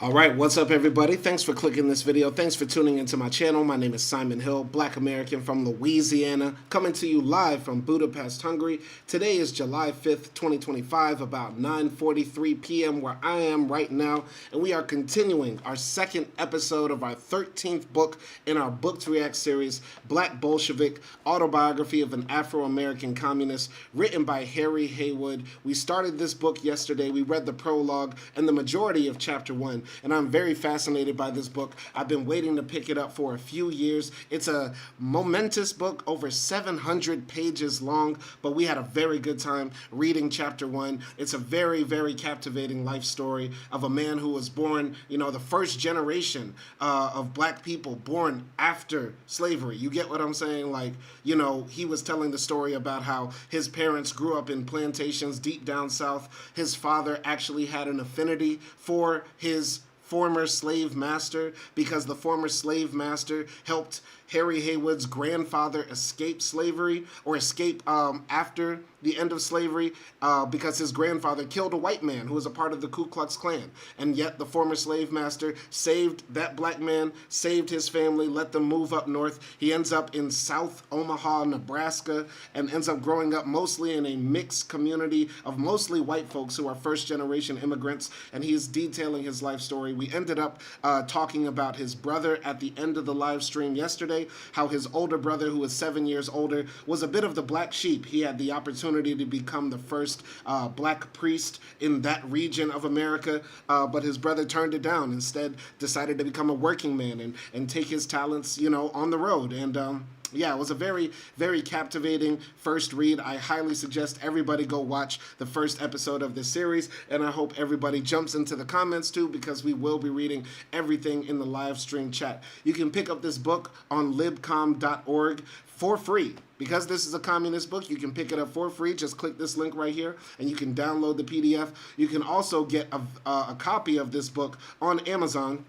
All right, what's up, everybody? Thanks for clicking this video. Thanks for tuning into my channel. My name is Simon Hill, Black American from Louisiana, coming to you live from Budapest, Hungary. Today is July 5th, 2025, about 9:43 p.m. where I am right now, and we are continuing our second episode of our 13th book in our Book to React series, Black Bolshevik, Autobiography of an Afro-American Communist, written by Haywood. We started this book yesterday. We read the prologue and the majority of chapter 1. And I'm very fascinated by this book. I've been waiting to pick it up for a few years. It's a momentous book, over 700 pages long, but we had a very good time reading chapter 1. It's a very, very captivating life story of a man who was born, the first generation of black people born after slavery. You get what I'm saying? He was telling the story about how his parents grew up in plantations deep down south. His father actually had an affinity for his former slave master because the former slave master helped Harry Haywood's grandfather escape slavery or escape after the end of slavery because his grandfather killed a white man who was a part of the Ku Klux Klan. And yet the former slave master saved that black man, saved his family, let them move up north. He ends up in South Omaha, Nebraska, and ends up growing up mostly in a mixed community of mostly white folks who are first-generation immigrants, and he is detailing his life story. We ended up talking about his brother at the end of the live stream yesterday, how his older brother, who was 7 years older, was a bit of the black sheep. He had the opportunity to become the first black priest in that region of America, but his brother turned it down. Instead, decided to become a working man and take his talents, on the road. And yeah, it was a very, very captivating first read. I highly suggest everybody go watch the first episode of this series, and I hope everybody jumps into the comments too, because we will be reading everything in the live stream chat. You can pick up this book on libcom.org for free. Because this is a communist book, you can pick it up for free. Just click this link right here, and you can download the PDF. You can also get a copy of this book on Amazon.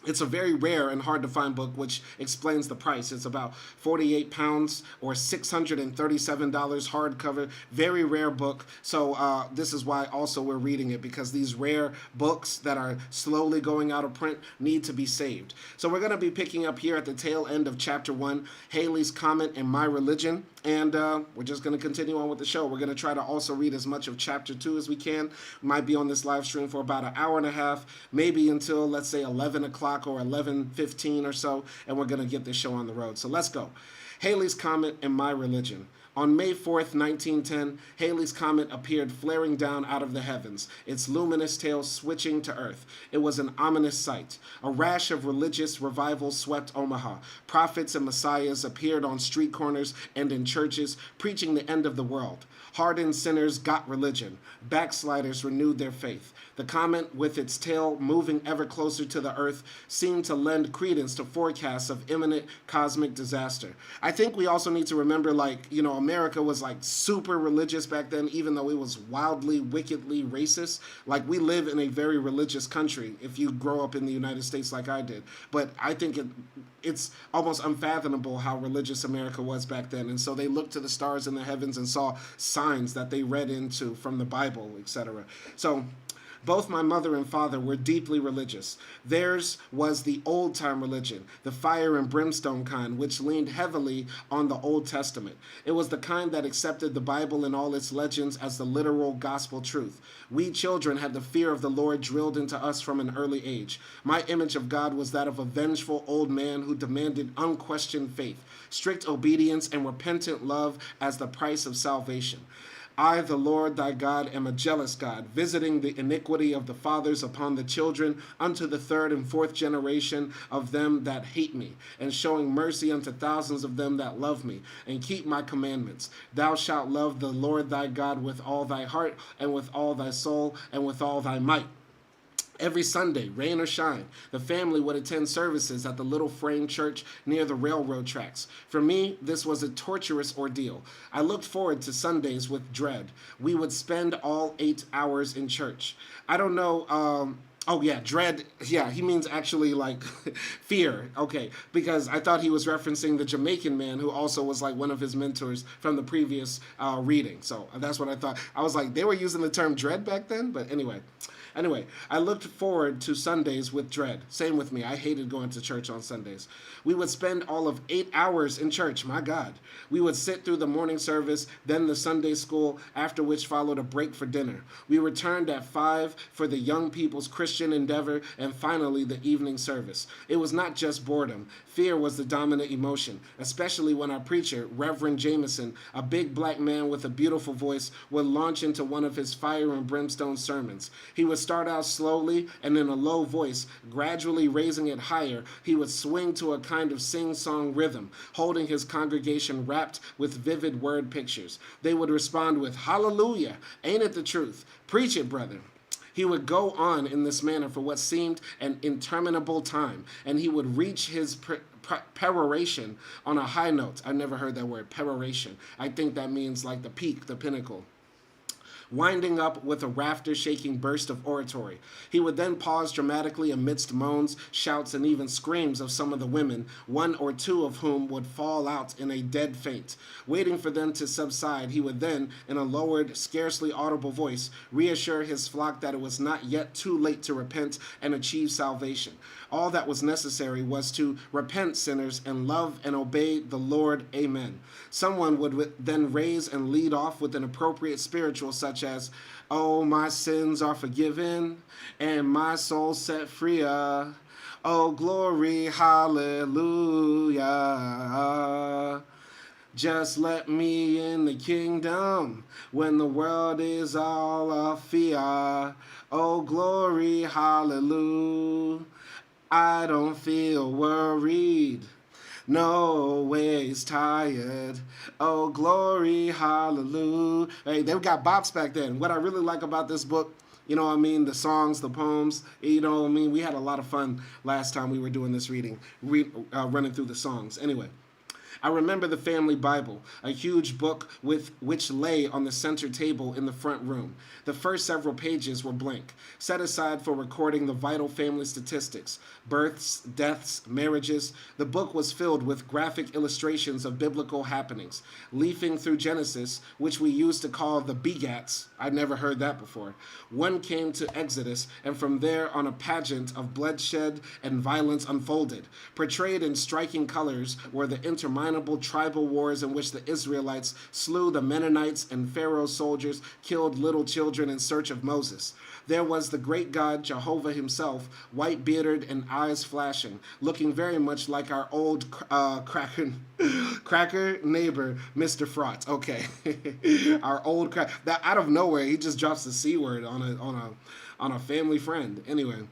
It's a very rare and hard to find book, which explains the price. It's about 48 pounds or $637 hardcover. Very rare book. So this is why also we're reading it, because these rare books that are slowly going out of print need to be saved. So we're going to be picking up here at the tail end of chapter 1, Haley's Comment and My Religion. And we're just going to continue on with the show. We're going to try to also read as much of chapter 2 as we can. We might be on this live stream for about an hour and a half, maybe until, let's say, 11 o'clock or 11:15 or so, and we're going to get this show on the road. So let's go. Haley's Comment and My Religion. On May 4th, 1910, Haley's Comet appeared flaring down out of the heavens, its luminous tail switching to Earth. It was an ominous sight. A rash of religious revival swept Omaha. Prophets and messiahs appeared on street corners and in churches, preaching the end of the world. Hardened sinners got religion. Backsliders renewed their faith. The comet, with its tail moving ever closer to the Earth, seemed to lend credence to forecasts of imminent cosmic disaster. I think we also need to remember, America was super religious back then, even though it was wildly, wickedly racist. We live in a very religious country if you grow up in the United States like I did. But I think it's almost unfathomable how religious America was back then. And so they looked to the stars in the heavens and saw signs that they read into from the Bible, etc. So both my mother and father were deeply religious. Theirs was the old-time religion, the fire and brimstone kind, which leaned heavily on the Old Testament. It was the kind that accepted the Bible and all its legends as the literal gospel truth. We children had the fear of the Lord drilled into us from an early age. My image of God was that of a vengeful old man who demanded unquestioned faith, strict obedience, and repentant love as the price of salvation. I, the Lord thy God, am a jealous God, visiting the iniquity of the fathers upon the children unto the third and fourth generation of them that hate me, and showing mercy unto thousands of them that love me, and keep my commandments. Thou shalt love the Lord thy God with all thy heart, and with all thy soul, and with all thy might. Every Sunday, rain or shine, the family would attend services at the little frame church near the railroad tracks. For me, this was a torturous ordeal. I looked forward to Sundays with dread. We would spend all 8 hours in church. I don't know, oh yeah, dread, yeah, he means actually fear, okay, because I thought he was referencing the Jamaican man who also was one of his mentors from the previous reading. So that's what I thought. I was like, they were using the term dread back then, but anyway. Anyway, I looked forward to Sundays with dread. Same with me. I hated going to church on Sundays. We would spend all of 8 hours in church. My God. We would sit through the morning service, then the Sunday school, after which followed a break for dinner. We returned at 5 for the young people's Christian endeavor, and finally the evening service. It was not just boredom. Fear was the dominant emotion, especially when our preacher, Reverend Jameson, a big black man with a beautiful voice, would launch into one of his fire and brimstone sermons. He would start out slowly and in a low voice, gradually raising it higher. He would swing to a kind of sing-song rhythm, holding his congregation wrapped with vivid word pictures. They would respond with, "Hallelujah, ain't it the truth? Preach it, brother." He would go on in this manner for what seemed an interminable time, and he would reach his peroration on a high note. I never heard that word, peroration. I think that means like the peak, the pinnacle, winding up with a rafter-shaking burst of oratory. He would then pause dramatically amidst moans, shouts, and even screams of some of the women, one or two of whom would fall out in a dead faint. Waiting for them to subside, he would then, in a lowered, scarcely audible voice, reassure his flock that it was not yet too late to repent and achieve salvation. All that was necessary was to repent, sinners, and love and obey the Lord. Amen. Someone would then raise and lead off with an appropriate spiritual such as, "Oh, my sins are forgiven, and my soul set free. Oh, glory, hallelujah. Just let me in the kingdom when the world is all of fear. Oh, glory, hallelujah. I don't feel worried. No ways tired. Oh, glory, hallelujah." Hey, they got bops back then. What I really like about this book, you know what I mean, the songs, the poems, you know what I mean, we had a lot of fun last time we were doing this reading, running through the songs. Anyway, I remember the family Bible, a huge book which lay on the center table in the front room. The first several pages were blank, set aside for recording the vital family statistics, births, deaths, marriages. The book was filled with graphic illustrations of biblical happenings. Leafing through Genesis, which we used to call the begats, I'd never heard that before, one came to Exodus, and from there on a pageant of bloodshed and violence unfolded. Portrayed in striking colors were the interminable tribal wars in which the Israelites slew the Mennonites and Pharaoh's soldiers killed little children in search of Moses. There was the great God, Jehovah himself, white-bearded and eyes flashing, looking very much like our old cracker neighbor, Mr. Frotz. Okay, our old cracker. That out of nowhere, he just drops the C word on a family friend. Anyway.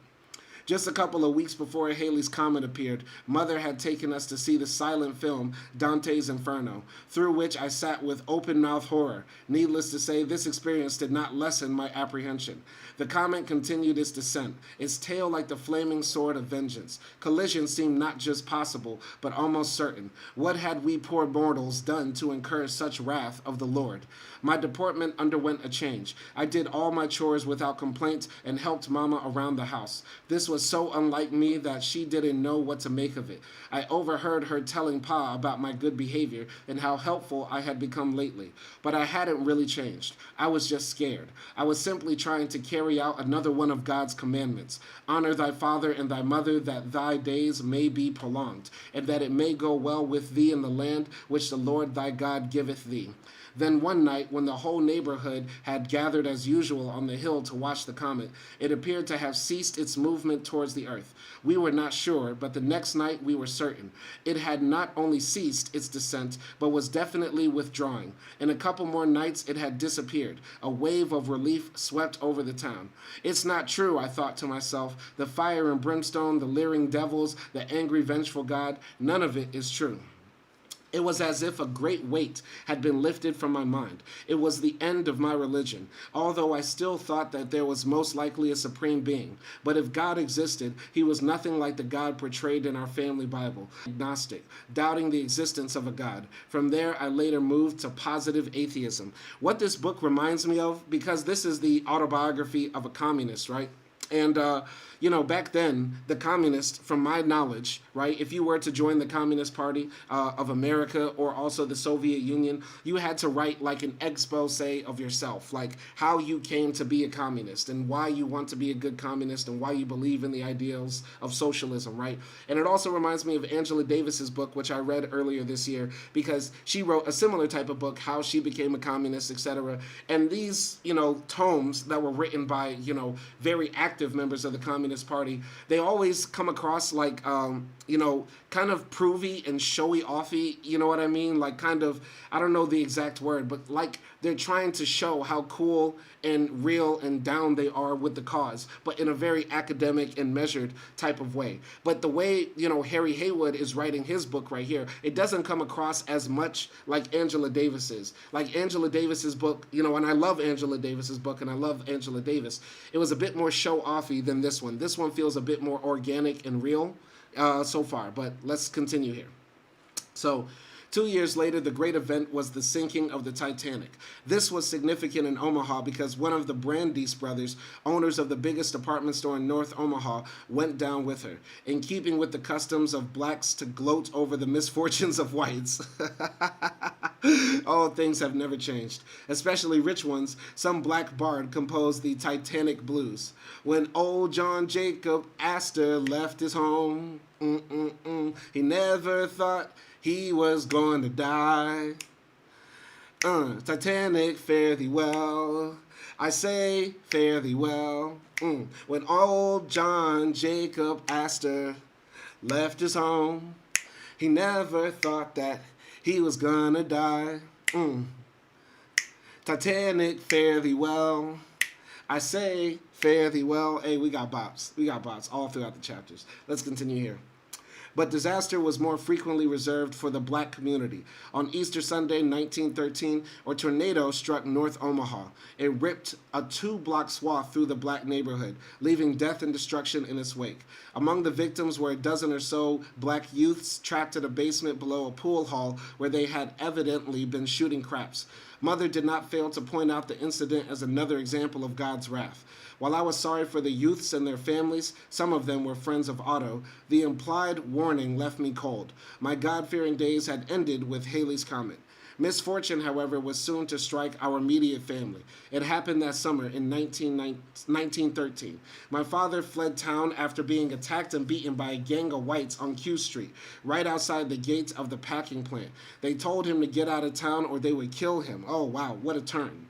Just a couple of weeks before Halley's Comet appeared, Mother had taken us to see the silent film Dante's Inferno, through which I sat with open-mouth horror. Needless to say, this experience did not lessen my apprehension. The comet continued its descent, its tail like the flaming sword of vengeance. Collision seemed not just possible, but almost certain. What had we poor mortals done to incur such wrath of the Lord? My deportment underwent a change. I did all my chores without complaint and helped Mama around the house. This was so unlike me that she didn't know what to make of it. I overheard her telling Pa about my good behavior and how helpful I had become lately. But I hadn't really changed. I was just scared. I was simply trying to carry out another one of God's commandments. Honor thy father and thy mother, that thy days may be prolonged, and that it may go well with thee in the land which the Lord thy God giveth thee. Then one night, when the whole neighborhood had gathered as usual on the hill to watch the comet, it appeared to have ceased its movement towards the earth. We were not sure, but the next night we were certain. It had not only ceased its descent, but was definitely withdrawing. In a couple more nights it had disappeared. A wave of relief swept over the town. It's not true, I thought to myself. The fire and brimstone, the leering devils, the angry vengeful God, none of it is true. It was as if a great weight had been lifted from my mind. It was the end of my religion, although I still thought that there was most likely a supreme being. But if God existed, he was nothing like the God portrayed in our family Bible, agnostic, doubting the existence of a God. From there, I later moved to positive atheism. What this book reminds me of, because this is the autobiography of a communist, right? And, back then, the communists, from my knowledge, right, if you were to join the Communist Party of America or also the Soviet Union, you had to write like an expose of yourself, like how you came to be a communist and why you want to be a good communist and why you believe in the ideals of socialism, right? And it also reminds me of Angela Davis's book, which I read earlier this year, because she wrote a similar type of book, how she became a communist, etc. And these, tomes that were written by, very active members of the Communist Party, they always come across like, kind of provy and showy offy, you know what I mean? Like kind of, I don't know the exact word, but like they're trying to show how cool and real and down they are with the cause, but in a very academic and measured type of way. But the way, Harry Haywood is writing his book right here, it doesn't come across as much like Angela Davis's. Like Angela Davis's book, and I love Angela Davis's book and I love Angela Davis. It was a bit more show-offy than this one. This one feels a bit more organic and real so far, but let's continue here. So, 2 years later, the great event was the sinking of the Titanic. This was significant in Omaha because one of the Brandeis brothers, owners of the biggest department store in North Omaha, went down with her. In keeping with the customs of blacks to gloat over the misfortunes of whites. All things have never changed, especially rich ones. Some black bard composed the Titanic blues. When old John Jacob Astor left his home, he never thought he was going to die. Titanic, fare thee well. I say, fare thee well. When old John Jacob Astor left his home, he never thought that he was gonna die. Titanic, fare thee well. I say, fare thee well. Hey, we got bops. We got bops all throughout the chapters. Let's continue here. But disaster was more frequently reserved for the black community. On Easter Sunday, 1913, a tornado struck North Omaha. It ripped a 2-block swath through the black neighborhood, leaving death and destruction in its wake. Among the victims were a dozen or so black youths trapped in a basement below a pool hall where they had evidently been shooting craps. Mother did not fail to point out the incident as another example of God's wrath. While I was sorry for the youths and their families, some of them were friends of Otto, the implied warning left me cold. My God-fearing days had ended with Halley's Comet. Misfortune, however, was soon to strike our immediate family. It happened that summer in 1913. My father fled town after being attacked and beaten by a gang of whites on Q Street, right outside the gates of the packing plant. They told him to get out of town or they would kill him. Oh, wow, what a turn.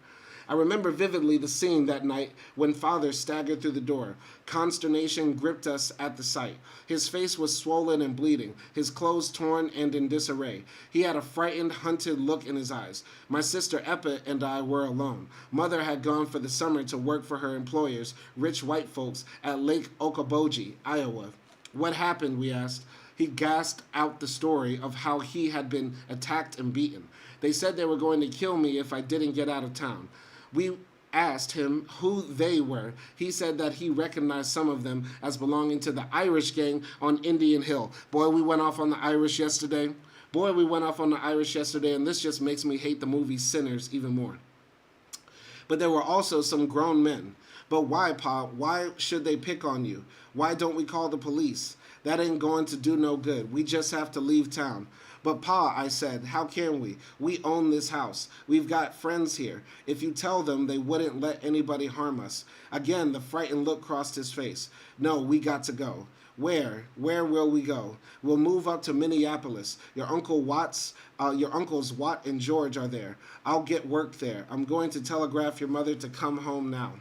I remember vividly the scene that night when Father staggered through the door. Consternation gripped us at the sight. His face was swollen and bleeding, his clothes torn and in disarray. He had a frightened, hunted look in his eyes. My sister Eppa and I were alone. Mother had gone for the summer to work for her employers, rich white folks, at Lake Okoboji, Iowa. What happened, we asked. He gasped out the story of how he had been attacked and beaten. They said they were going to kill me if I didn't get out of town. We asked him who they were. He said that he recognized some of them as belonging to the Irish gang on Indian Hill. Boy, we went off on the Irish yesterday. And this just makes me hate the movie Sinners even more. But there were also some grown men. But why, Pa? Why should they pick on you? Why don't we call the police? That ain't going to do no good. We just have to leave town. But Pa, I said, how can we? We own this house. We've got friends here. If you tell them, they wouldn't let anybody harm us. Again, the frightened look crossed his face. No, we got to go. Where? Where will we go? We'll move up to Minneapolis. Your uncles Watt and George are there. I'll get work there. I'm going to telegraph your mother to come home now.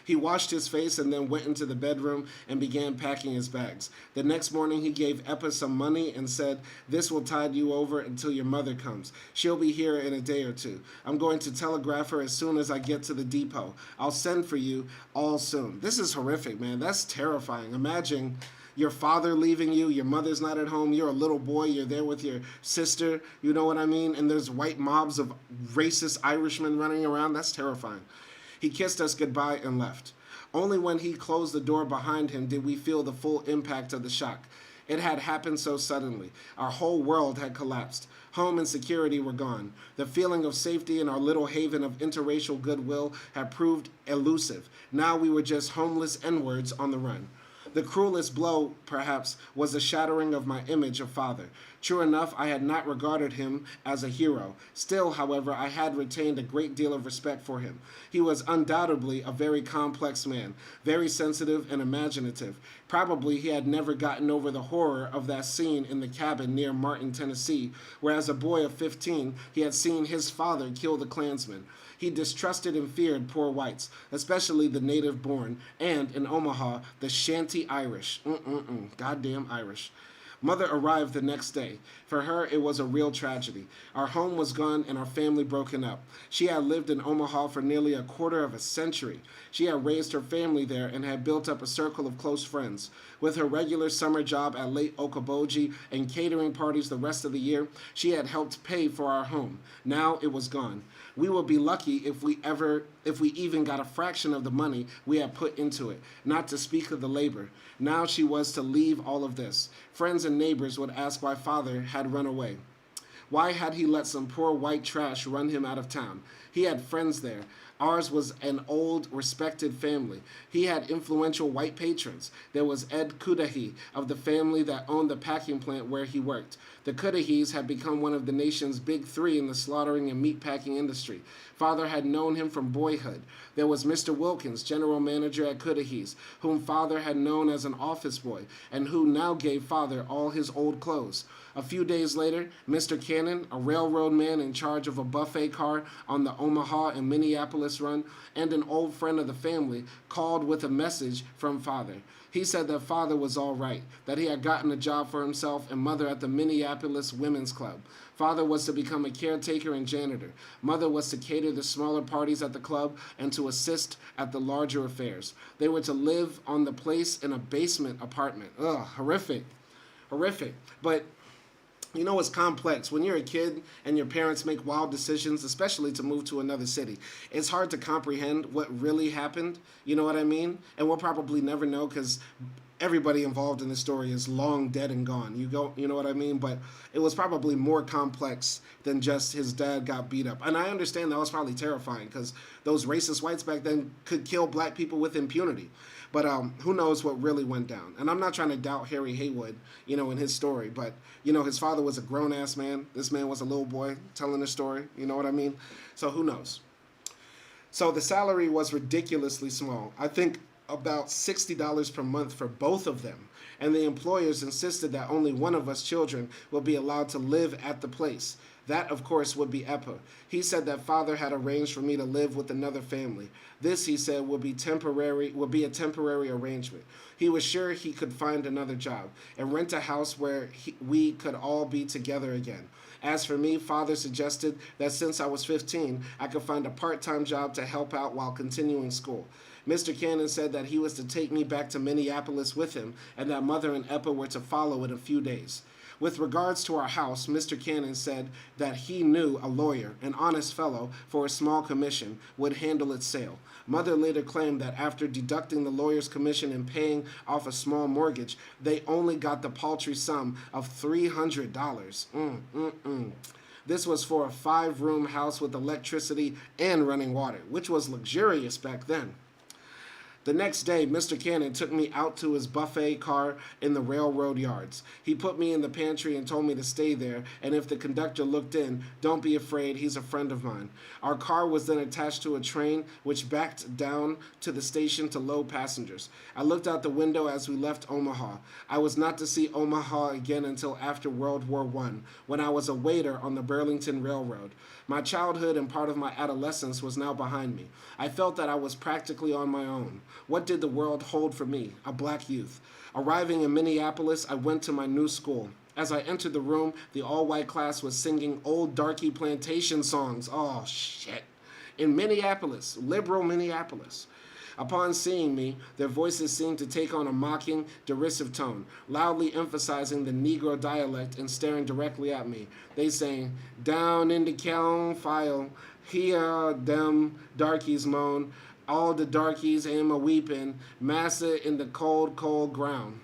He washed his face and then went into the bedroom and began packing his bags. The next morning he gave Eppa some money and said, "This will tide you over until your mother comes. She'll be here in a day or two. I'm going to telegraph her as soon as I get to the depot. I'll send for you all soon." This is horrific, man. That's terrifying. Imagine your father leaving you, your mother's not at home, you're a little boy, you're there with your sister, you know what I mean? And there's white mobs of racist Irishmen running around. That's terrifying. He kissed us goodbye and left. Only when he closed the door behind him did we feel the full impact of the shock. It had happened so suddenly. Our whole world had collapsed. Home and security were gone. The feeling of safety in our little haven of interracial goodwill had proved elusive. Now we were just homeless N-words on the run. The cruelest blow, perhaps, was the shattering of my image of father. True enough, I had not regarded him as a hero. Still, however, I had retained a great deal of respect for him. He was undoubtedly a very complex man, very sensitive and imaginative. Probably he had never gotten over the horror of that scene in the cabin near Martin, Tennessee, where as a boy of 15 he had seen his father kill the Klansman. He distrusted and feared poor whites, especially the native-born, and, in Omaha, the shanty Irish. Goddamn Irish. Mother arrived the next day. For her, it was a real tragedy. Our home was gone and our family broken up. She had lived in Omaha for nearly a quarter of a century. She had raised her family there and had built up a circle of close friends. With her regular summer job at Lake Okoboji and catering parties the rest of the year, she had helped pay for our home. Now it was gone. We would be lucky if we even got a fraction of the money we had put into it, not to speak of the labor. Now she was to leave all of this. Friends and neighbors would ask why father had run away. Why had he let some poor white trash run him out of town? He had friends there. Ours was an old, respected family. He had influential white patrons. There was Ed Cudahy of the family that owned the packing plant where he worked. The Cudahys had become one of the nation's big three in the slaughtering and meatpacking industry. Father had known him from boyhood. There was Mr. Wilkins, general manager at Cudahys, whom father had known as an office boy, and who now gave father all his old clothes. A few days later, Mr. Cannon, a railroad man in charge of a buffet car on the Omaha and Minneapolis run, and an old friend of the family, called with a message from father. He said that father was all right, that he had gotten a job for himself and mother at the Minneapolis Women's Club. Father was to become a caretaker and janitor. Mother was to cater the smaller parties at the club and to assist at the larger affairs. They were to live on the place in a basement apartment. Ugh, horrific. Horrific. But you know, it's complex. When you're a kid and your parents make wild decisions, especially to move to another city, it's hard to comprehend what really happened. You know what I mean? And we'll probably never know because everybody involved in this story is long dead and gone. You know what I mean? But it was probably more complex than just his dad got beat up. And I understand that was probably terrifying because those racist whites back then could kill black people with impunity. But who knows what really went down. And I'm not trying to doubt Harry Haywood, you know, in his story. But, you know, his father was a grown-ass man. This man was a little boy telling the story. You know what I mean? So who knows? So the salary was ridiculously small. I think about $60 per month for both of them. And the employers insisted that only one of us children would be allowed to live at the place. That, of course, would be Epa. He said that father had arranged for me to live with another family. This, he said, would be a temporary arrangement. He was sure he could find another job and rent a house where we could all be together again. As for me, father suggested that since I was 15, I could find a part-time job to help out while continuing school. Mr. Cannon said that he was to take me back to Minneapolis with him and that mother and Epa were to follow in a few days. With regards to our house, Mr. Cannon said that he knew a lawyer, an honest fellow, for a small commission, would handle its sale. Mother later claimed that after deducting the lawyer's commission and paying off a small mortgage, they only got the paltry sum of $300. This was for a 5-room house with electricity and running water, which was luxurious back then. The next day, Mr. Cannon took me out to his buffet car in the railroad yards. He put me in the pantry and told me to stay there, and if the conductor looked in, don't be afraid, he's a friend of mine. Our car was then attached to a train which backed down to the station to load passengers. I looked out the window as we left Omaha. I was not to see Omaha again until after World War I, when I was a waiter on the Burlington Railroad. My childhood and part of my adolescence was now behind me. I felt that I was practically on my own. What did the world hold for me, a black youth? Arriving in Minneapolis, I went to my new school. As I entered the room, the all-white class was singing old darky plantation songs. Oh, shit. In Minneapolis, liberal Minneapolis. Upon seeing me, their voices seemed to take on a mocking, derisive tone, loudly emphasizing the Negro dialect and staring directly at me. They sang, "Down in the cow file, hear them darkies moan, all the darkies am a weepin', massa in the cold, cold ground."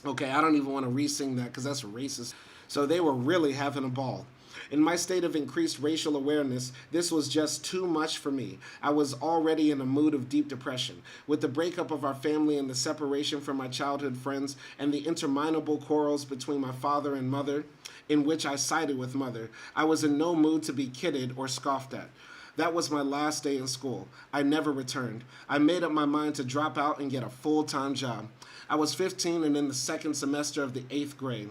Okay, I don't even want to re-sing that because that's racist. So they were really having a ball. In my state of increased racial awareness, this was just too much for me. I was already in a mood of deep depression. With the breakup of our family and the separation from my childhood friends and the interminable quarrels between my father and mother, in which I sided with mother, I was in no mood to be kidded or scoffed at. That was my last day in school. I never returned. I made up my mind to drop out and get a full-time job. I was 15 and in the second semester of the 8th grade.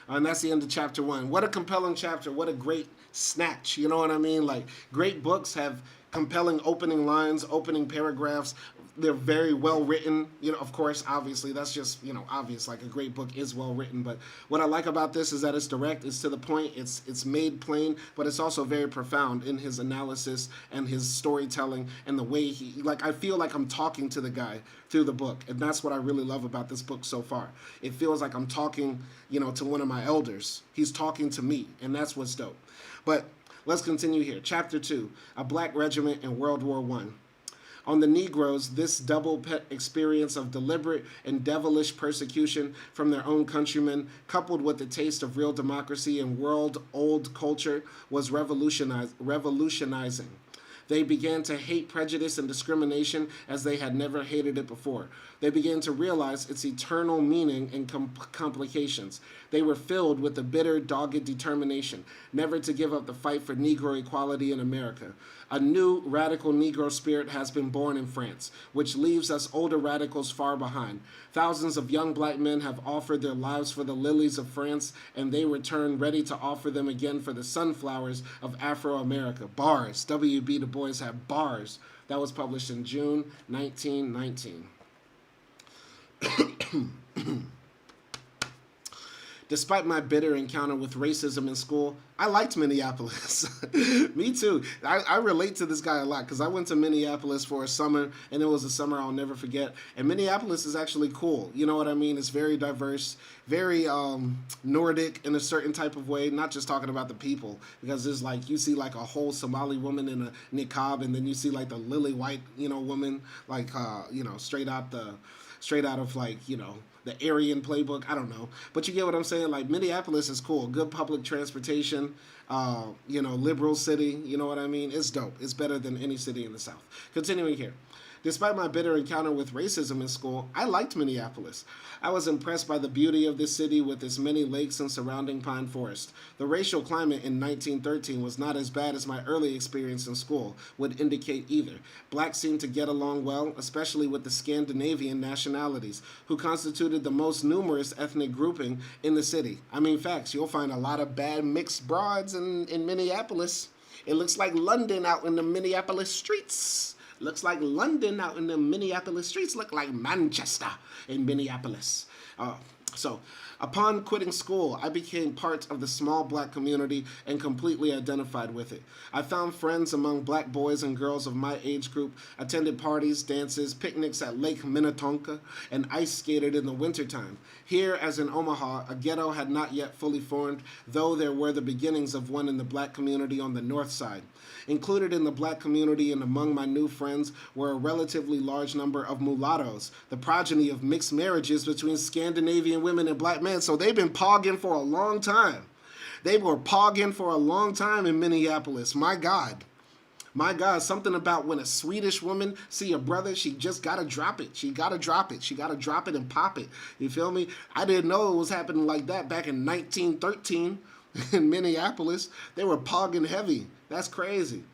And that's the end of chapter 1. What a compelling chapter. What a great snatch. You know what I mean? Like, great books have compelling opening lines, opening paragraphs. They're very well written. You know, of course, obviously, that's just, obvious. Like, a great book is well written. But what I like about this is that it's direct, it's to the point, it's made plain, but it's also very profound in his analysis and his storytelling and the way I feel like I'm talking to the guy through the book. And that's what I really love about this book so far. It feels like I'm talking, to one of my elders. He's talking to me, and that's what's dope. But let's continue here. Chapter 2, A Black Regiment in World War I. On the Negroes, this double experience of deliberate and devilish persecution from their own countrymen, coupled with the taste of real democracy and world-old culture, was revolutionizing. They began to hate prejudice and discrimination as they had never hated it before. They began to realize its eternal meaning and complications. They were filled with a bitter, dogged determination, never to give up the fight for Negro equality in America. A new, radical Negro spirit has been born in France, which leaves us older radicals far behind. Thousands of young black men have offered their lives for the lilies of France, and they return ready to offer them again for the sunflowers of Afro-America. Bars. W.B. Du Bois had bars. That was published in June 1919. Despite my bitter encounter with racism in school, I liked Minneapolis. Me too. I relate to this guy a lot because I went to Minneapolis for a summer, and it was a summer I'll never forget. And Minneapolis is actually cool. You know what I mean? It's very diverse, very Nordic in a certain type of way, not just talking about the people, because there's you see a whole Somali woman in a niqab, and then you see the lily white, woman, straight out of the Aryan playbook. I don't know. But you get what I'm saying? Minneapolis is cool. Good public transportation, liberal city. You know what I mean? It's dope. It's better than any city in the South. Continuing here. Despite my bitter encounter with racism in school, I liked Minneapolis. I was impressed by the beauty of this city with its many lakes and surrounding pine forest. The racial climate in 1913 was not as bad as my early experience in school would indicate either. Blacks seemed to get along well, especially with the Scandinavian nationalities, who constituted the most numerous ethnic grouping in the city. I mean, facts, you'll find a lot of bad mixed broads in Minneapolis. It looks like London out in the Minneapolis streets. Looks like London out in the Minneapolis streets. Look like Manchester in Minneapolis. So, upon quitting school, I became part of the small black community and completely identified with it. I found friends among black boys and girls of my age group, attended parties, dances, picnics at Lake Minnetonka, and ice skated in the wintertime. Here, as in Omaha, a ghetto had not yet fully formed, though there were the beginnings of one in the black community on the north side. Included in the black community and among my new friends were a relatively large number of mulattoes, the progeny of mixed marriages between Scandinavian women and black men. So they've been pogging for a long time. They were pogging for a long time in Minneapolis. My God. My God, something about when a Swedish woman see a brother, she just got to drop it. She got to drop it. She got to drop it and pop it. You feel me? I didn't know it was happening like that back in 1913 in Minneapolis. They were pogging heavy. That's crazy.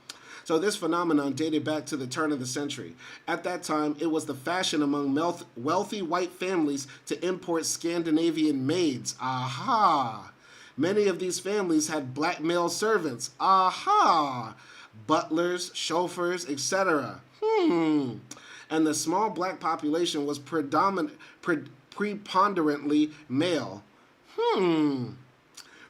So this phenomenon dated back to the turn of the century. At that time, it was the fashion among wealthy white families to import Scandinavian maids. Aha! Many of these families had black male servants. Aha! Butlers, chauffeurs, etc. And the small black population was preponderantly male.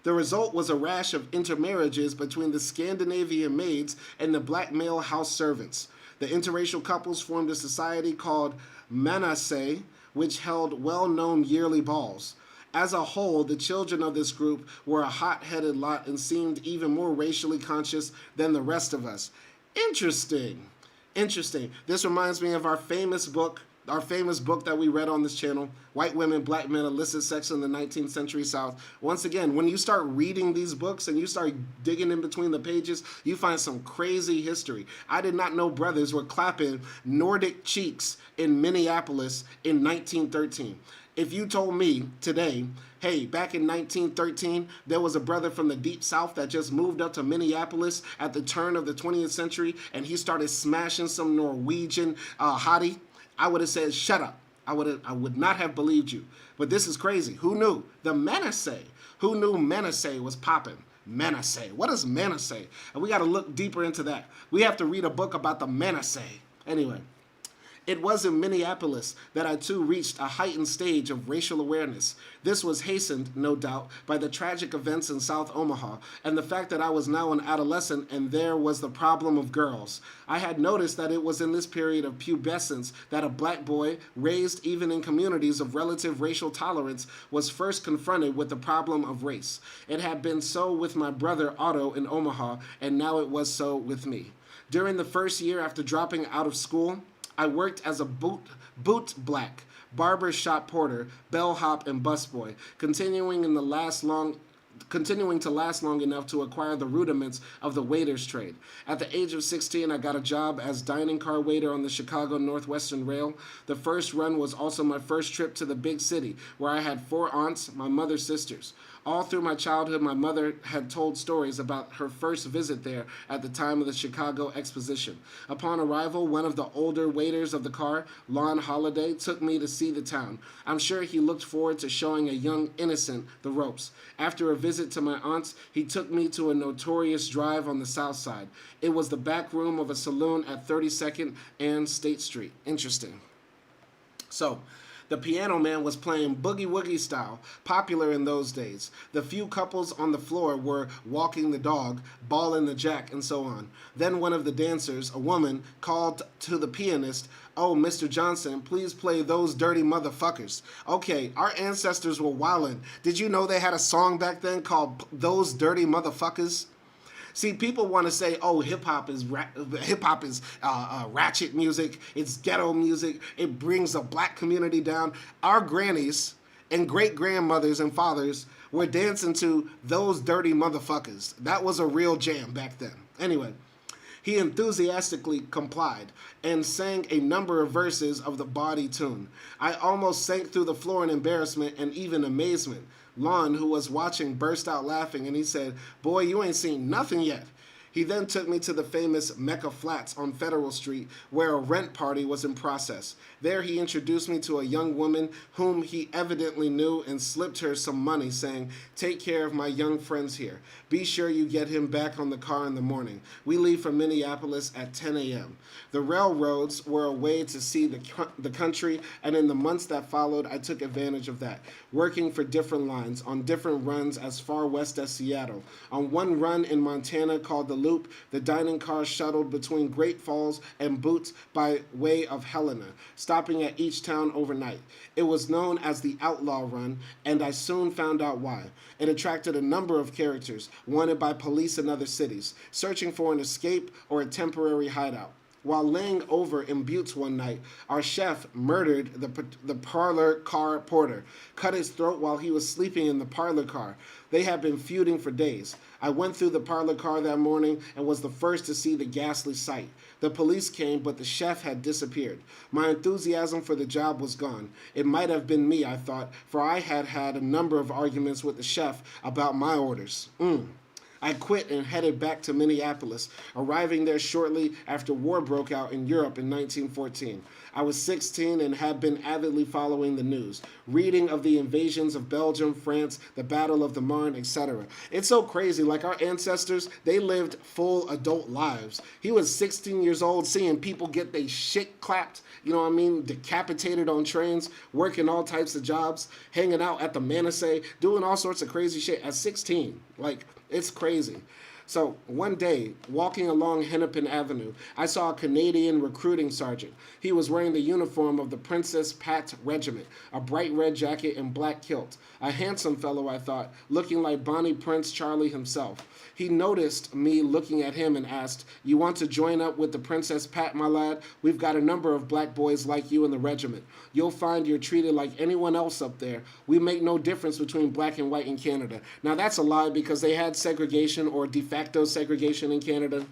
The result was a rash of intermarriages between the Scandinavian maids and the black male house servants. The interracial couples formed a society called Manasseh, which held well-known yearly balls. As a whole, the children of this group were a hot-headed lot and seemed even more racially conscious than the rest of us. Interesting. This reminds me of our famous book, our famous book that we read on this channel, White Women, Black Men, Illicit Sex in the 19th Century South. Once again, when you start reading these books and you start digging in between the pages, you find some crazy history. I did not know brothers were clapping Nordic cheeks in Minneapolis in 1913. If you told me today, hey, back in 1913, there was a brother from the Deep South that just moved up to Minneapolis at the turn of the 20th century and he started smashing some Norwegian hottie, I would have said, shut up. I would not have believed you. But this is crazy. Who knew? The Menace. Who knew Menace was popping? Menace. What is Menace? And we got to look deeper into that. We have to read a book about the Menace. Anyway. It was in Minneapolis that I too reached a heightened stage of racial awareness. This was hastened, no doubt, by the tragic events in South Omaha and the fact that I was now an adolescent and there was the problem of girls. I had noticed that it was in this period of pubescence that a black boy, raised even in communities of relative racial tolerance, was first confronted with the problem of race. It had been so with my brother Otto in Omaha, and now it was so with me. During the first year after dropping out of school, I worked as a boot black, barber shop porter, bellhop, and busboy, continuing to last long enough to acquire the rudiments of the waiter's trade. At the age of 16, I got a job as dining car waiter on the Chicago Northwestern Rail. The first run was also my first trip to the big city, where I had 4 aunts, my mother's sisters. All through my childhood, my mother had told stories about her first visit there at the time of the Chicago Exposition. Upon arrival, one of the older waiters of the car, Lon Holiday, took me to see the town. I'm sure he looked forward to showing a young innocent the ropes. After a visit to my aunts, he took me to a notorious drive on the south side. It was the back room of a saloon at 32nd and State Street. Interesting. So, the piano man was playing boogie woogie style, popular in those days. The few couples on the floor were walking the dog, balling the jack, and so on. Then one of the dancers, a woman, called to the pianist, "Oh, Mr. Johnson, please play Those Dirty Motherfuckers." Okay, our ancestors were wildin'. Did you know they had a song back then called Those Dirty Motherfuckers? See, people want to say, "Oh, hip hop is ratchet music. It's ghetto music. It brings the black community down." Our grannies and great grandmothers and fathers were dancing to Those Dirty Motherfuckers. That was a real jam back then. Anyway, he enthusiastically complied and sang a number of verses of the bawdy tune. I almost sank through the floor in embarrassment and even amazement. Lon, who was watching, burst out laughing, and he said, "Boy, you ain't seen nothing yet." He then took me to the famous Mecca Flats on Federal Street, where a rent party was in process. There he introduced me to a young woman whom he evidently knew and slipped her some money, saying, "Take care of my young friends here. Be sure you get him back on the car in the morning. We leave for Minneapolis at 10 a.m. The railroads were a way to see the country, and in the months that followed, I took advantage of that, working for different lines, on different runs as far west as Seattle. On one run in Montana called the Loop, the dining car shuttled between Great Falls and Butte by way of Helena, stopping at each town overnight. It was known as the Outlaw Run, and I soon found out why. It attracted a number of characters, wanted by police in other cities, searching for an escape or a temporary hideout. While laying over in Buttes one night, our chef murdered the parlor car porter, cut his throat while he was sleeping in the parlor car. They had been feuding for days. I went through the parlor car that morning and was the first to see the ghastly sight. The police came, but the chef had disappeared. My enthusiasm for the job was gone. It might have been me, I thought, for I had had a number of arguments with the chef about my orders. I quit and headed back to Minneapolis, arriving there shortly after war broke out in Europe in 1914. I was 16 and had been avidly following the news, reading of the invasions of Belgium, France, the Battle of the Marne, etc. It's so crazy. Like our ancestors, they lived full adult lives. He was 16 years old seeing people get their shit clapped, you know what I mean, decapitated on trains, working all types of jobs, hanging out at the Manasseh, doing all sorts of crazy shit at 16. Like, it's crazy. So one day, walking along Hennepin Avenue, I saw a Canadian recruiting sergeant. He was wearing the uniform of the Princess Pat Regiment, a bright red jacket and black kilt. A handsome fellow, I thought, looking like Bonnie Prince Charlie himself. He noticed me looking at him and asked, "You want to join up with the Princess Pat, my lad? We've got a number of black boys like you in the regiment. You'll find you're treated like anyone else up there. We make no difference between black and white in Canada." Now that's a lie because they had segregation or de facto segregation in Canada.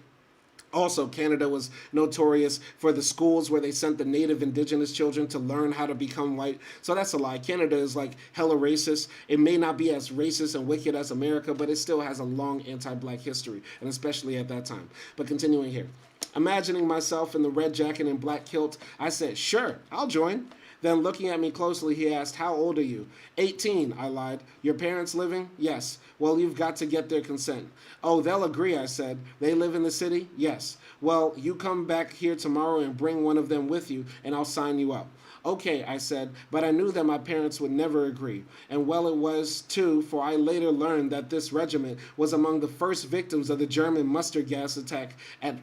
Also, Canada was notorious for the schools where they sent the native indigenous children to learn how to become white. So that's a lie. Canada is like hella racist. It may not be as racist and wicked as America, but it still has a long anti-black history, and especially at that time. But continuing here. Imagining myself in the red jacket and black kilt, I said, "Sure, I'll join." Then, looking at me closely, he asked, "How old are you?" 18, I lied. "Your parents living?" "Yes." "Well, you've got to get their consent." "Oh, they'll agree," I said. "They live in the city?" "Yes." "Well, you come back here tomorrow and bring one of them with you, and I'll sign you up." "Okay," I said, but I knew that my parents would never agree. And well it was, too, for I later learned that this regiment was among the first victims of the German mustard gas attack at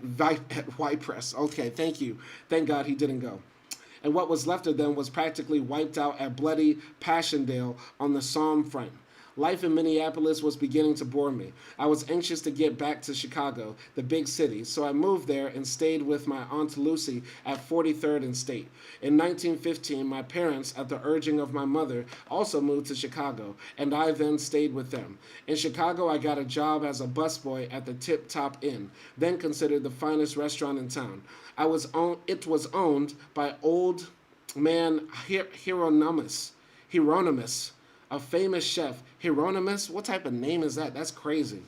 Ypres. Okay, thank you. Thank God he didn't go. And what was left of them was practically wiped out at bloody Passchendaele on the Somme front. Life in Minneapolis was beginning to bore me. I was anxious to get back to Chicago, the big city, so I moved there and stayed with my Aunt Lucy at 43rd and State. In 1915, my parents, at the urging of my mother, also moved to Chicago, and I then stayed with them. In Chicago, I got a job as a busboy at the Tip Top Inn, then considered the finest restaurant in town. It was owned by old man Hieronymus, a famous chef. Hieronymus? What type of name is that? That's crazy.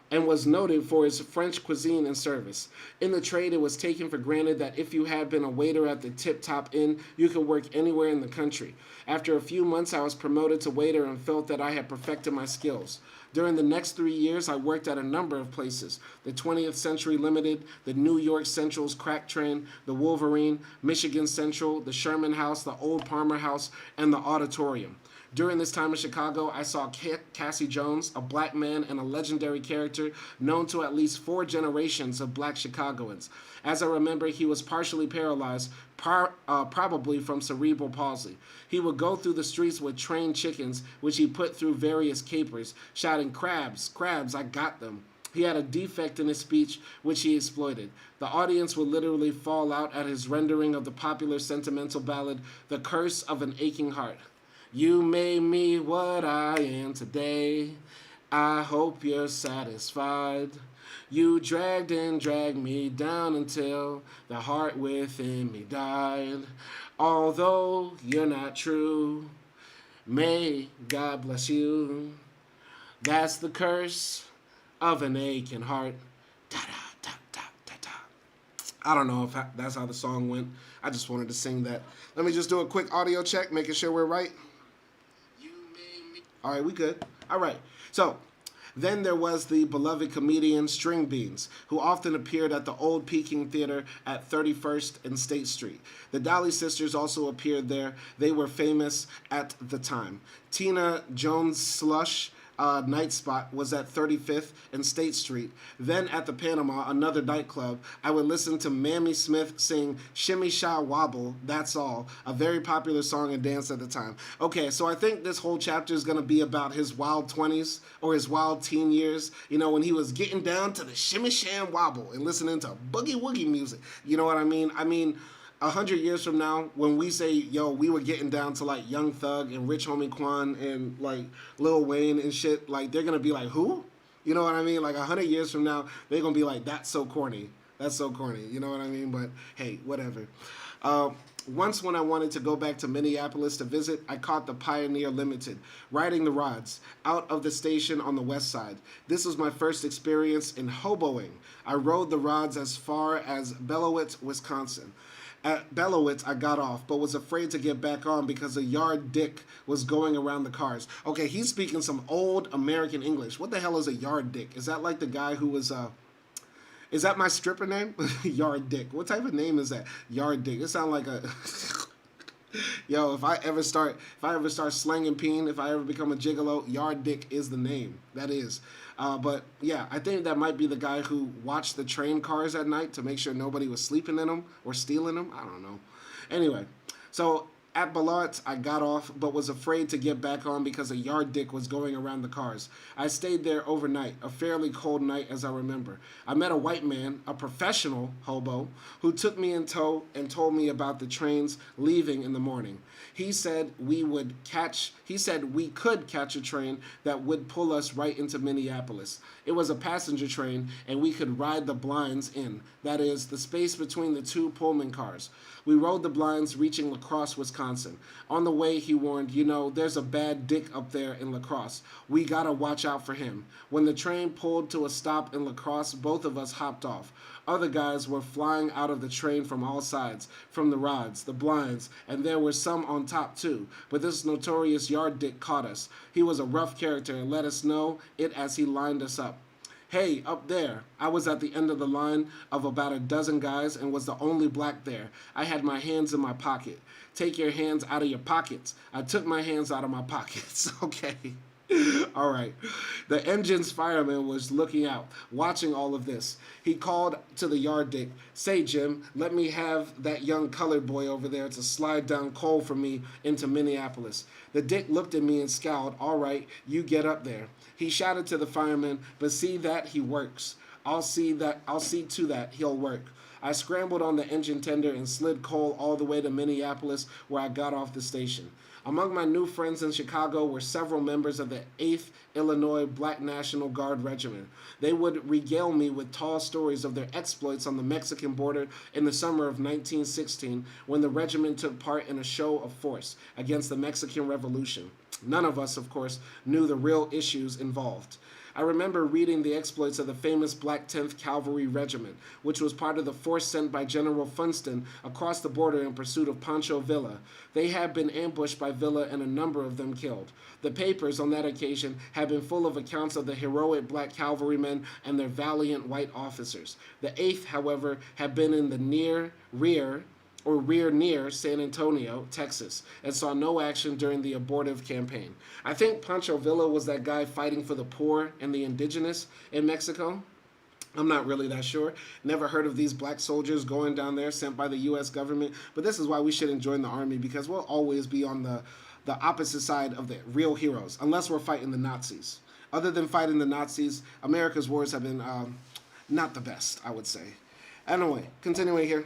And was noted for his French cuisine and service. In the trade, it was taken for granted that if you had been a waiter at the Tip Top Inn, you could work anywhere in the country. After a few months, I was promoted to waiter and felt that I had perfected my skills. During the next 3 years, I worked at a number of places: the 20th Century Limited, the New York Central's Crack Train, the Wolverine, Michigan Central, the Sherman House, the Old Palmer House, and the Auditorium. During this time in Chicago, I saw Cassie Jones, a black man and a legendary character known to at least 4 generations of black Chicagoans. As I remember, he was partially paralyzed, probably from cerebral palsy. He would go through the streets with trained chickens, which he put through various capers, shouting, "Crabs, crabs, I got them." He had a defect in his speech, which he exploited. The audience would literally fall out at his rendering of the popular sentimental ballad, "The Curse of an Aching Heart." "You made me what I am today. I hope you're satisfied. You dragged and dragged me down until the heart within me died. Although you're not true, may God bless you. That's the curse of an aching heart." I don't know if that's how the song went. I just wanted to sing that. Let me just do a quick audio check, making sure we're right. All right, we good. All right. So then there was the beloved comedian String Beans, who often appeared at the old Peking Theater at 31st and State Street. The Dolly Sisters also appeared there. They were famous at the time. Tina Jones Slush night spot was at 35th and State Street. Then at the Panama, another nightclub, I would listen to Mammy Smith sing "Shimmy Sha Wobble, That's All," a very popular song and dance at the time. Okay, so I think this whole chapter is going to be about his wild 20s or his wild teen years, you know, when he was getting down to the shimmy sham wobble and listening to boogie woogie music. You know what I mean? 100 years from now, when we say, yo, we were getting down to like Young Thug and Rich Homie Quan and like Lil Wayne and shit, like they're going to be like, who? You know what I mean? Like 100 years from now, they're going to be like, that's so corny. That's so corny. You know what I mean? But hey, whatever. Once when I wanted to go back to Minneapolis to visit, I caught the Pioneer Limited, riding the rods, out of the station on the west side. This was my first experience in hoboing. I rode the rods as far as Bellowitz, Wisconsin. At Bellowitz, I got off, but was afraid to get back on because a yard dick was going around the cars. Okay, he's speaking some old American English. What the hell is a yard dick? Is that like the guy who was, is that my stripper name? Yard dick. What type of name is that? Yard dick. It sounds like a... Yo, if I ever start slanging peen, if I ever become a gigolo, Yard Dick is the name. That is. But yeah, I think that might be the guy who watched the train cars at night to make sure nobody was sleeping in them or stealing them. I don't know. Anyway, so at Ballards, I got off, but was afraid to get back on because a yard dick was going around the cars. I stayed there overnight, a fairly cold night as I remember. I met a white man, a professional hobo, who took me in tow and told me about the trains leaving in the morning. He said we could catch a train that would pull us right into Minneapolis. It was a passenger train and we could ride the blinds in, that is, the space between the two Pullman cars. We rode the blinds, reaching La Crosse, Wisconsin. On the way, he warned, there's a bad dick up there in La Crosse. We gotta watch out for him. When the train pulled to a stop in La Crosse, both of us hopped off. Other guys were flying out of the train from all sides, from the rods, the blinds, and there were some on top too. But this notorious yard dick caught us. He was a rough character and let us know it as he lined us up. Hey, up there. I was at the end of the line of about a dozen guys and was the only black there. I had my hands in my pocket. Take your hands out of your pockets. I took my hands out of my pockets. Okay. All right. The engine's fireman was looking out, watching all of this. He called to the yard dick, "Say, Jim, let me have that young colored boy over there to slide down coal for me into Minneapolis." The dick looked at me and scowled. "All right, you get up there." He shouted to the fireman, "But see that he works. I'll see to that he'll work." I scrambled on the engine tender and slid coal all the way to Minneapolis, where I got off the station. Among my new friends in Chicago were several members of the 8th Illinois Black National Guard Regiment. They would regale me with tall stories of their exploits on the Mexican border in the summer of 1916, when the regiment took part in a show of force against the Mexican Revolution. None of us, of course, knew the real issues involved. I remember reading the exploits of the famous Black 10th Cavalry Regiment, which was part of the force sent by General Funston across the border in pursuit of Pancho Villa. They had been ambushed by Villa and a number of them killed. The papers on that occasion had been full of accounts of the heroic black cavalrymen and their valiant white officers. The 8th, however, had been in the rear near San Antonio, Texas, and saw no action during the abortive campaign. I think Pancho Villa was that guy fighting for the poor and the indigenous in Mexico. I'm not really that sure. Never heard of these black soldiers going down there sent by the U.S. government, but this is why we shouldn't join the army, because we'll always be on the opposite side of the real heroes, unless we're fighting the Nazis. Other than fighting the Nazis, America's wars have been not the best, I would say. Anyway, continuing here.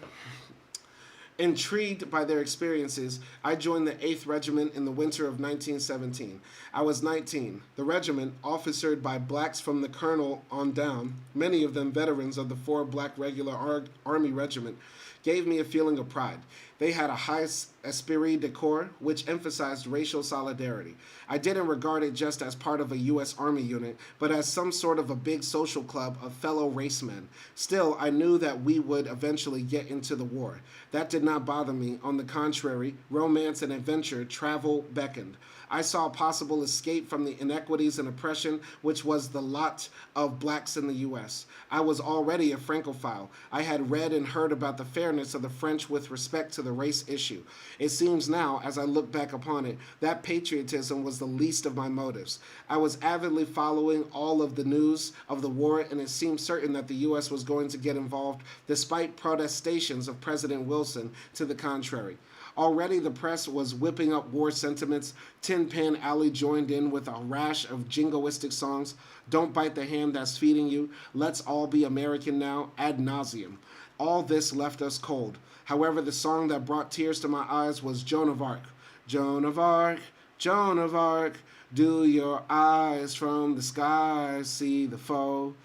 Intrigued by their experiences, I joined the 8th Regiment in the winter of 1917. I was 19. The regiment, officered by blacks from the colonel on down, many of them veterans of the 4 Black Regular Army Regiment, gave me a feeling of pride. They had a high esprit de corps, which emphasized racial solidarity. I didn't regard it just as part of a U.S. Army unit, but as some sort of a big social club of fellow racemen. Still, I knew that we would eventually get into the war. That did not bother me. On the contrary, romance and adventure, travel beckoned. I saw a possible escape from the inequities and oppression which was the lot of blacks in the U.S. I was already a Francophile. I had read and heard about the fairness of the French with respect to the race issue. It seems now, as I look back upon it, that patriotism was the least of my motives. I was avidly following all of the news of the war, and it seemed certain that the U.S. was going to get involved, despite protestations of President Wilson to the contrary. Already the press was whipping up war sentiments. Tin Pan Alley joined in with a rash of jingoistic songs. Don't bite the hand that's feeding you. Let's all be American now, ad nauseum. All this left us cold. However, the song that brought tears to my eyes was Joan of Arc. Joan of Arc, Joan of Arc, do your eyes from the skies see the foe?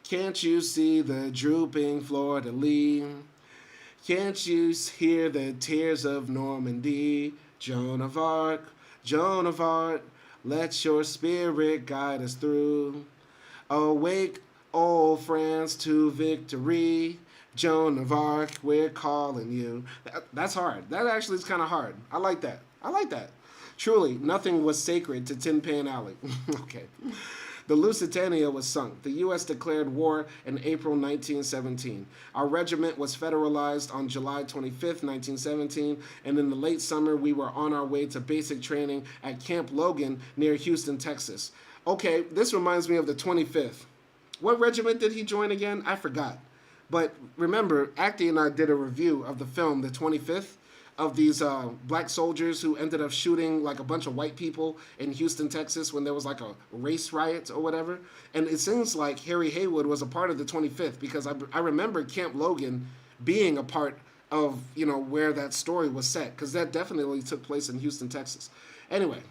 Can't you see the drooping fleur-de-lis? Can't you hear the tears of Normandy? Joan of Arc, let your spirit guide us through. Awake, old France, to victory. Joan of Arc, we're calling you. That's hard. That actually is kind of hard. I like that. Truly, nothing was sacred to Tin Pan Alley. Okay. The Lusitania was sunk. The U.S. declared war in April 1917. Our regiment was federalized on July 25th, 1917, and in the late summer we were on our way to basic training at Camp Logan near Houston, Texas. Okay, this reminds me of the 25th. What regiment did he join again? I forgot. But remember, Acty and I did a review of the film, The 25th, of these black soldiers who ended up shooting like a bunch of white people in Houston, Texas when there was like a race riot or whatever. And it seems like Harry Haywood was a part of the 25th because I remember Camp Logan being a part of, where that story was set, because that definitely took place in Houston, Texas. Anyway,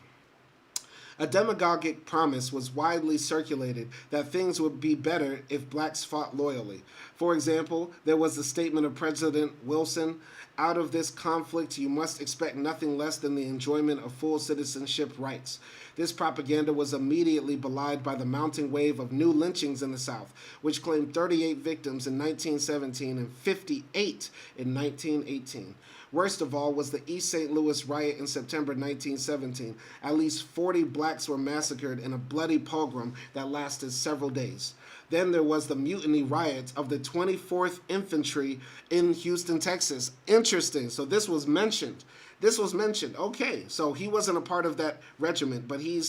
a demagogic promise was widely circulated that things would be better if blacks fought loyally. For example, there was the statement of President Wilson, "Out of this conflict, you must expect nothing less than the enjoyment of full citizenship rights." This propaganda was immediately belied by the mounting wave of new lynchings in the South, which claimed 38 victims in 1917 and 58 in 1918. Worst of all was the East St. Louis riot in September 1917. At least 40 blacks were massacred in a bloody pogrom that lasted several days. Then there was the mutiny riot of the 24th Infantry in Houston, Texas. Interesting. So this was mentioned. Okay, so he wasn't a part of that regiment, but he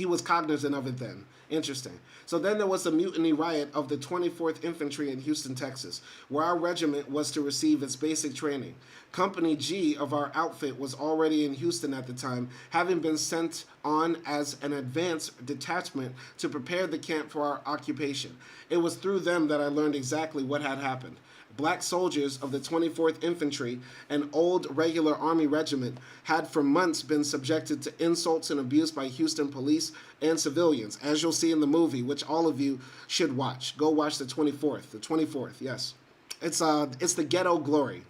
was cognizant of it then. Interesting. So then there was the mutiny riot of the 24th Infantry in Houston, Texas, where our regiment was to receive its basic training. Company G of our outfit was already in Houston at the time, having been sent on as an advance detachment to prepare the camp for our occupation. It was through them that I learned exactly what had happened. Black soldiers of the 24th Infantry, an old regular Army regiment, had for months been subjected to insults and abuse by Houston police and civilians, as you'll see in the movie, which all of you should watch. Go watch the 24th. The 24th, yes. It's the ghetto Glory.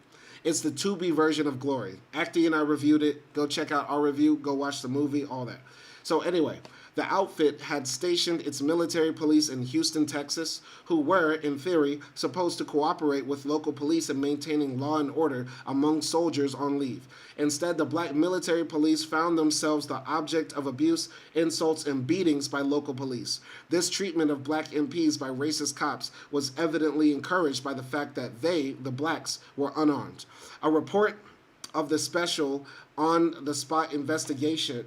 It's the to-be version of Glory. Acty and I reviewed it. Go check out our review. Go watch the movie, all that. So anyway, the outfit had stationed its military police in Houston, Texas, who were, in theory, supposed to cooperate with local police in maintaining law and order among soldiers on leave. Instead, the black military police found themselves the object of abuse, insults, and beatings by local police. This treatment of black MPs by racist cops was evidently encouraged by the fact that they, the blacks, were unarmed. A report of the special on-the-spot investigator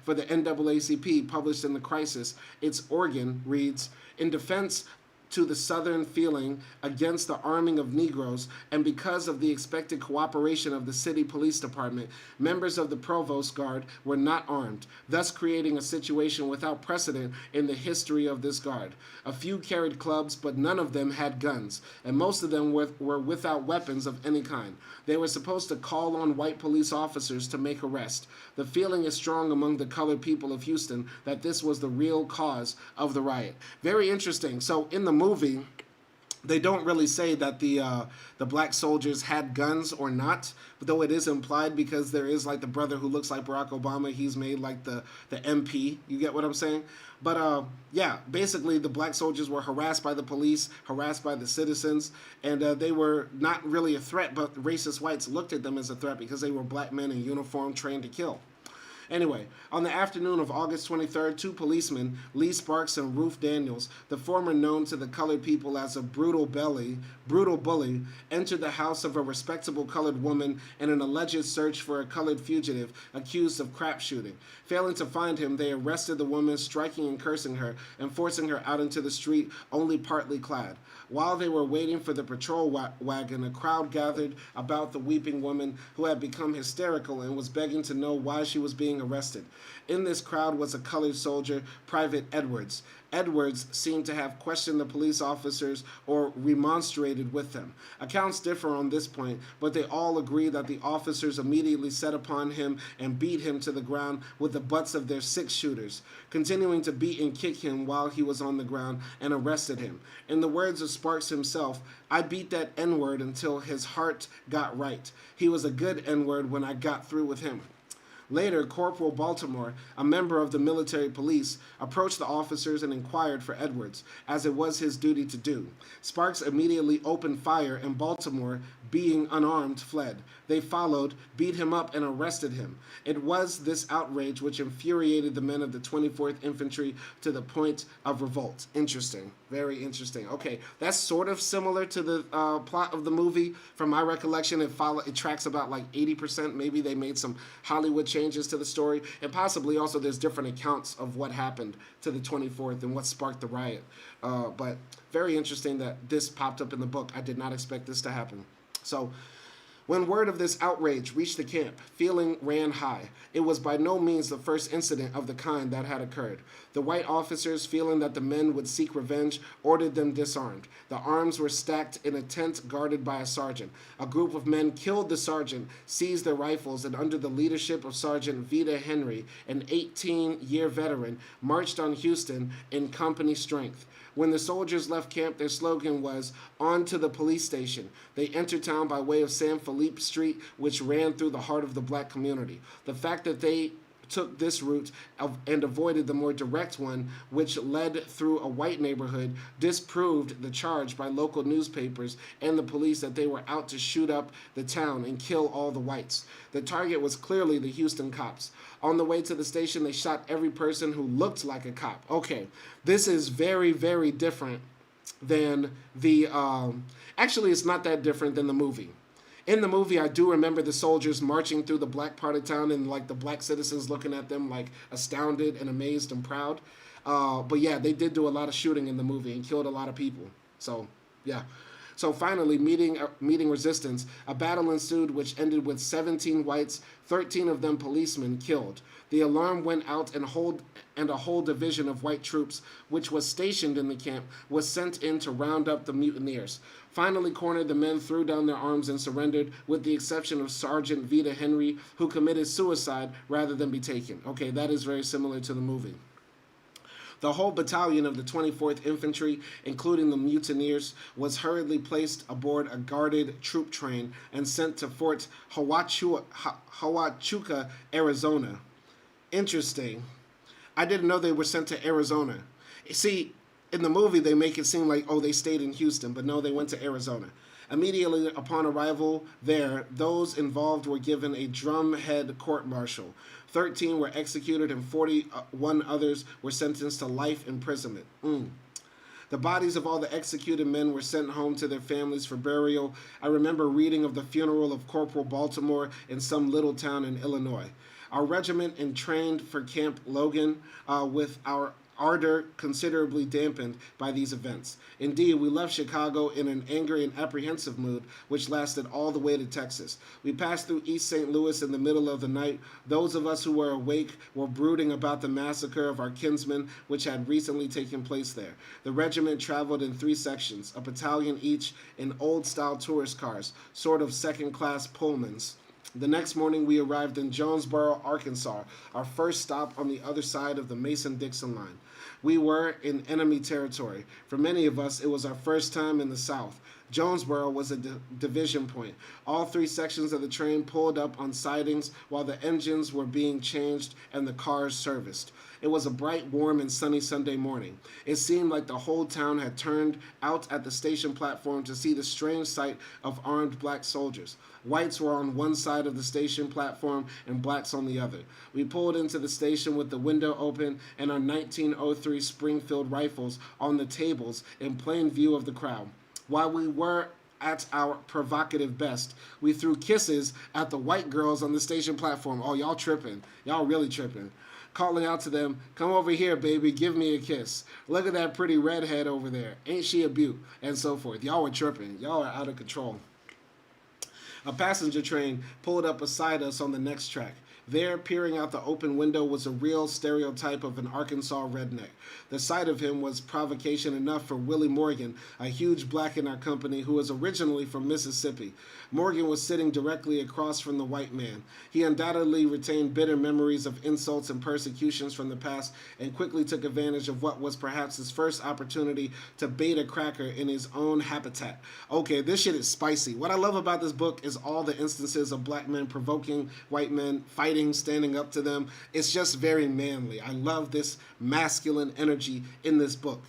for the NAACP published in The Crisis, its organ reads, "In defense to the Southern feeling against the arming of Negroes, and because of the expected cooperation of the city police department, members of the Provost Guard were not armed, thus creating a situation without precedent in the history of this guard. A few carried clubs, but none of them had guns, and most of them were without weapons of any kind. They were supposed to call on white police officers to make arrest. The feeling is strong among the colored people of Houston that this was the real cause of the riot." Very interesting. So in the movie, they don't really say that the black soldiers had guns or not, though it is implied because there is like the brother who looks like Barack Obama. He's made like the MP. You get what I'm saying? But yeah, basically the black soldiers were harassed by the police, harassed by the citizens, and they were not really a threat, but racist whites looked at them as a threat because they were black men in uniform trained to kill. Anyway, on the afternoon of August 23rd, two policemen, Lee Sparks and Ruth Daniels, the former known to the colored people as a brutal bully, entered the house of a respectable colored woman in an alleged search for a colored fugitive accused of crap shooting. Failing to find him, they arrested the woman, striking and cursing her, and forcing her out into the street, only partly clad. While they were waiting for the patrol wagon, a crowd gathered about the weeping woman who had become hysterical and was begging to know why she was being arrested. In this crowd was a colored soldier, Private Edwards. Edwards seemed to have questioned the police officers or remonstrated with them. Accounts differ on this point, but they all agree that the officers immediately set upon him and beat him to the ground with the butts of their six-shooters, continuing to beat and kick him while he was on the ground, and arrested him. In the words of Sparks himself, "I beat that N-word until his heart got right. He was a good N-word when I got through with him." Later, Corporal Baltimore, a member of the military police, approached the officers and inquired for Edwards, as it was his duty to do. Sparks immediately opened fire, and Baltimore, being unarmed, fled. They followed, beat him up, and arrested him. It was this outrage which infuriated the men of the 24th Infantry to the point of revolt. Interesting. Very interesting. Okay, that's sort of similar to the plot of the movie. From my recollection, it tracks about like 80%. Maybe they made some Hollywood changes to the story, and possibly also there's different accounts of what happened to the 24th and what sparked the riot. But very interesting that this popped up in the book. I did not expect this to happen. So, when word of this outrage reached the camp, feeling ran high. It was by no means the first incident of the kind that had occurred. The white officers, feeling that the men would seek revenge, ordered them disarmed. The arms were stacked in a tent guarded by a sergeant. A group of men killed the sergeant, seized their rifles, and under the leadership of Sergeant Vida Henry, an 18-year veteran, marched on Houston in company strength. When the soldiers left camp, their slogan was, "On to the police station." They entered town by way of San Felipe Street, which ran through the heart of the black community. The fact that they took this route and avoided the more direct one, which led through a white neighborhood, disproved the charge by local newspapers and the police that they were out to shoot up the town and kill all the whites. The target was clearly the Houston cops. On the way to the station, they shot every person who looked like a cop. Okay, this is very, very different than the... actually, it's not that different than the movie. In the movie, I do remember the soldiers marching through the black part of town and like the black citizens looking at them like astounded and amazed and proud. But yeah, they did do a lot of shooting in the movie and killed a lot of people. So yeah. So finally, meeting resistance, a battle ensued which ended with 17 whites, 13 of them policemen, killed. The alarm went out and a whole division of white troops, which was stationed in the camp, was sent in to round up the mutineers. Finally cornered, the men threw down their arms and surrendered, with the exception of Sergeant Vida Henry, who committed suicide rather than be taken. Okay, that is very similar to the movie. The whole battalion of the 24th Infantry, including the mutineers, was hurriedly placed aboard a guarded troop train and sent to Fort Huachuca, Arizona. Interesting. I didn't know they were sent to Arizona. See, in the movie, they make it seem like, oh, they stayed in Houston, but no, they went to Arizona. Immediately upon arrival there, those involved were given a drumhead court-martial. 13 were executed and 41 others were sentenced to life imprisonment. The bodies of all the executed men were sent home to their families for burial. I remember reading of the funeral of Corporal Baltimore in some little town in Illinois. Our regiment entrained for Camp Logan with our ardor considerably dampened by these events. Indeed, we left Chicago in an angry and apprehensive mood, which lasted all the way to Texas. We passed through East St. Louis in the middle of the night. Those of us who were awake were brooding about the massacre of our kinsmen, which had recently taken place there. The regiment traveled in 3 sections, a battalion each, in old-style tourist cars, sort of second-class Pullmans. The next morning, we arrived in Jonesboro, Arkansas, our first stop on the other side of the Mason-Dixon line. We were in enemy territory. For many of us, it was our first time in the South. Jonesboro was a division point. All 3 sections of the train pulled up on sidings while the engines were being changed and the cars serviced. It was a bright, warm, and sunny Sunday morning. It seemed like the whole town had turned out at the station platform to see the strange sight of armed black soldiers. Whites were on one side of the station platform and blacks on the other. We pulled into the station with the window open and our 1903 Springfield rifles on the tables in plain view of the crowd. While we were at our provocative best, we threw kisses at the white girls on the station platform. Oh, y'all tripping. Y'all really tripping. Calling out to them, "Come over here, baby, give me a kiss. Look at that pretty redhead over there. Ain't she a beaut?" And so forth. Y'all were tripping. Y'all are out of control. A passenger train pulled up beside us on the next track. There, peering out the open window, was a real stereotype of an Arkansas redneck. The sight of him was provocation enough for Willie Morgan, a huge black in our company who was originally from Mississippi. Morgan was sitting directly across from the white man. He undoubtedly retained bitter memories of insults and persecutions from the past and quickly took advantage of what was perhaps his first opportunity to bait a cracker in his own habitat. Okay, this shit is spicy. What I love about this book is all the instances of black men provoking white men, fighting, standing up to them. It's just very manly. I love this masculine energy in this book.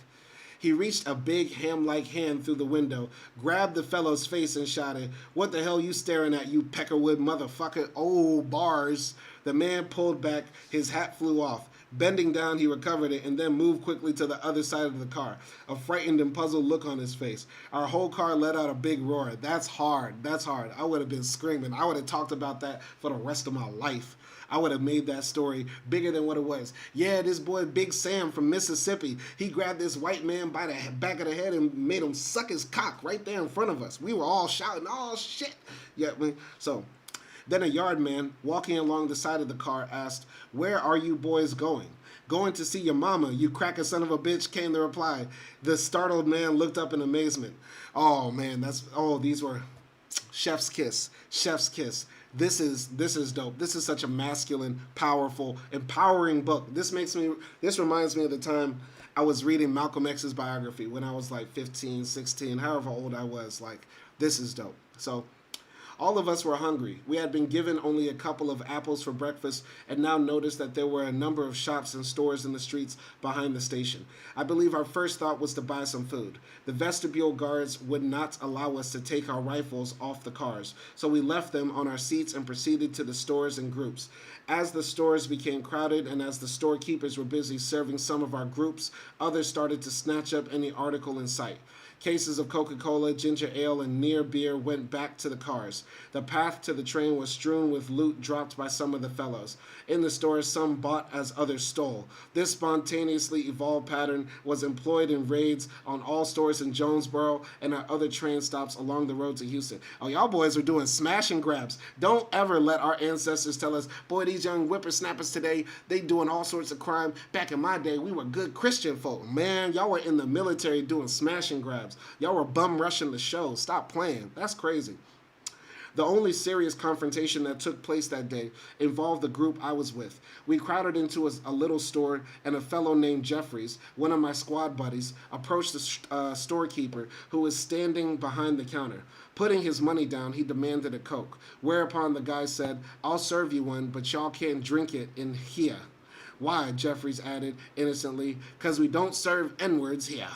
He reached a big ham-like hand through the window, grabbed the fellow's face and shouted, "What the hell you staring at, you Peckerwood motherfucker? Oh, bars." The man pulled back, his hat flew off. Bending down, he recovered it and then moved quickly to the other side of the car, a frightened and puzzled look on his face. Our whole car let out a big roar. That's hard. That's hard. I would have been screaming. I would have talked about that for the rest of my life. I would have made that story bigger than what it was. Yeah, this boy Big Sam from Mississippi, he grabbed this white man by the back of the head and made him suck his cock right there in front of us. We were all shouting, "Oh, shit." Yeah, so... Then a yard man, walking along the side of the car, asked, "Where are you boys going?" "Going to see your mama, you cracker son of a bitch," came the reply. The startled man looked up in amazement. Oh, man, these were chef's kiss, chef's kiss. This is dope. This is such a masculine, powerful, empowering book. This reminds me of the time I was reading Malcolm X's biography when I was like 15, 16, however old I was. Like, this is dope. So, all of us were hungry. We had been given only a couple of apples for breakfast and now noticed that there were a number of shops and stores in the streets behind the station. I believe our first thought was to buy some food. The vestibule guards would not allow us to take our rifles off the cars, so we left them on our seats and proceeded to the stores in groups. As the stores became crowded and as the storekeepers were busy serving some of our groups, others started to snatch up any article in sight. Cases of Coca-Cola, ginger ale, and near beer went back to the cars. The path to the train was strewn with loot dropped by some of the fellows. In the stores, some bought as others stole. This spontaneously evolved pattern was employed in raids on all stores in Jonesboro and at other train stops along the road to Houston. Oh, y'all boys are doing smash and grabs. Don't ever let our ancestors tell us, boy, these young whippersnappers today, they doing all sorts of crime. Back in my day, we were good Christian folk. Man, y'all were in the military doing smash and grabs. Y'all were bum rushing the show. Stop playing. That's crazy. The only serious confrontation that took place that day involved the group I was with. We crowded into a little store, and a fellow named Jeffries, one of my squad buddies, approached the storekeeper who was standing behind the counter. Putting his money down, he demanded a Coke, whereupon the guy said, "I'll serve you one, but y'all can't drink it in here." "Why?" Jeffries added innocently. "'Cause we don't serve N-words here."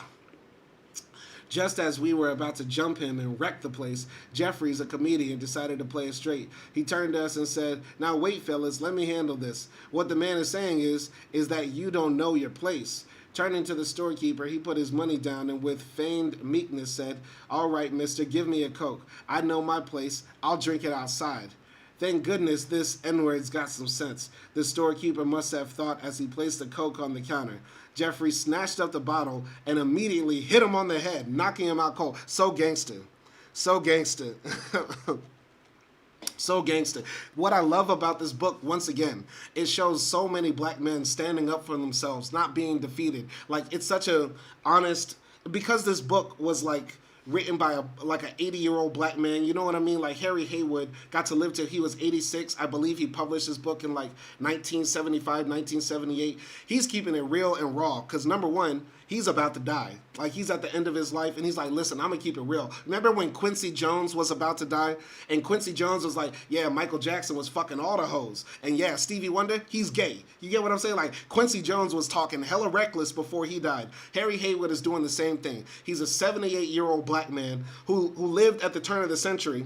Just as we were about to jump him and wreck the place, Jeffries, a comedian, decided to play it straight. He turned to us and said, "Now wait, fellas, let me handle this. What the man is saying is that you don't know your place." Turning to the storekeeper, he put his money down and with feigned meekness said, "All right, mister, give me a Coke. I know my place. I'll drink it outside." Thank goodness this N-word's got some sense. The storekeeper must have thought as he placed the Coke on the counter. Jeffrey snatched up the bottle and immediately hit him on the head, knocking him out cold. So gangster. So gangster. So gangster. What I love about this book, once again, it shows so many black men standing up for themselves, not being defeated. Like, it's such a honest... Because this book was, like, written by an 80-year-old black man, you know what I mean? Like, Harry Haywood got to live till he was 86. I believe he published his book in, like, 1975, 1978. He's keeping it real and raw because, number one, he's about to die. Like, he's at the end of his life, and he's like, listen, I'm going to keep it real. Remember when Quincy Jones was about to die? And Quincy Jones was like, yeah, Michael Jackson was fucking all the hoes. And yeah, Stevie Wonder, he's gay. You get what I'm saying? Like, Quincy Jones was talking hella reckless before he died. Harry Haywood is doing the same thing. He's a 78-year-old black man who lived at the turn of the century,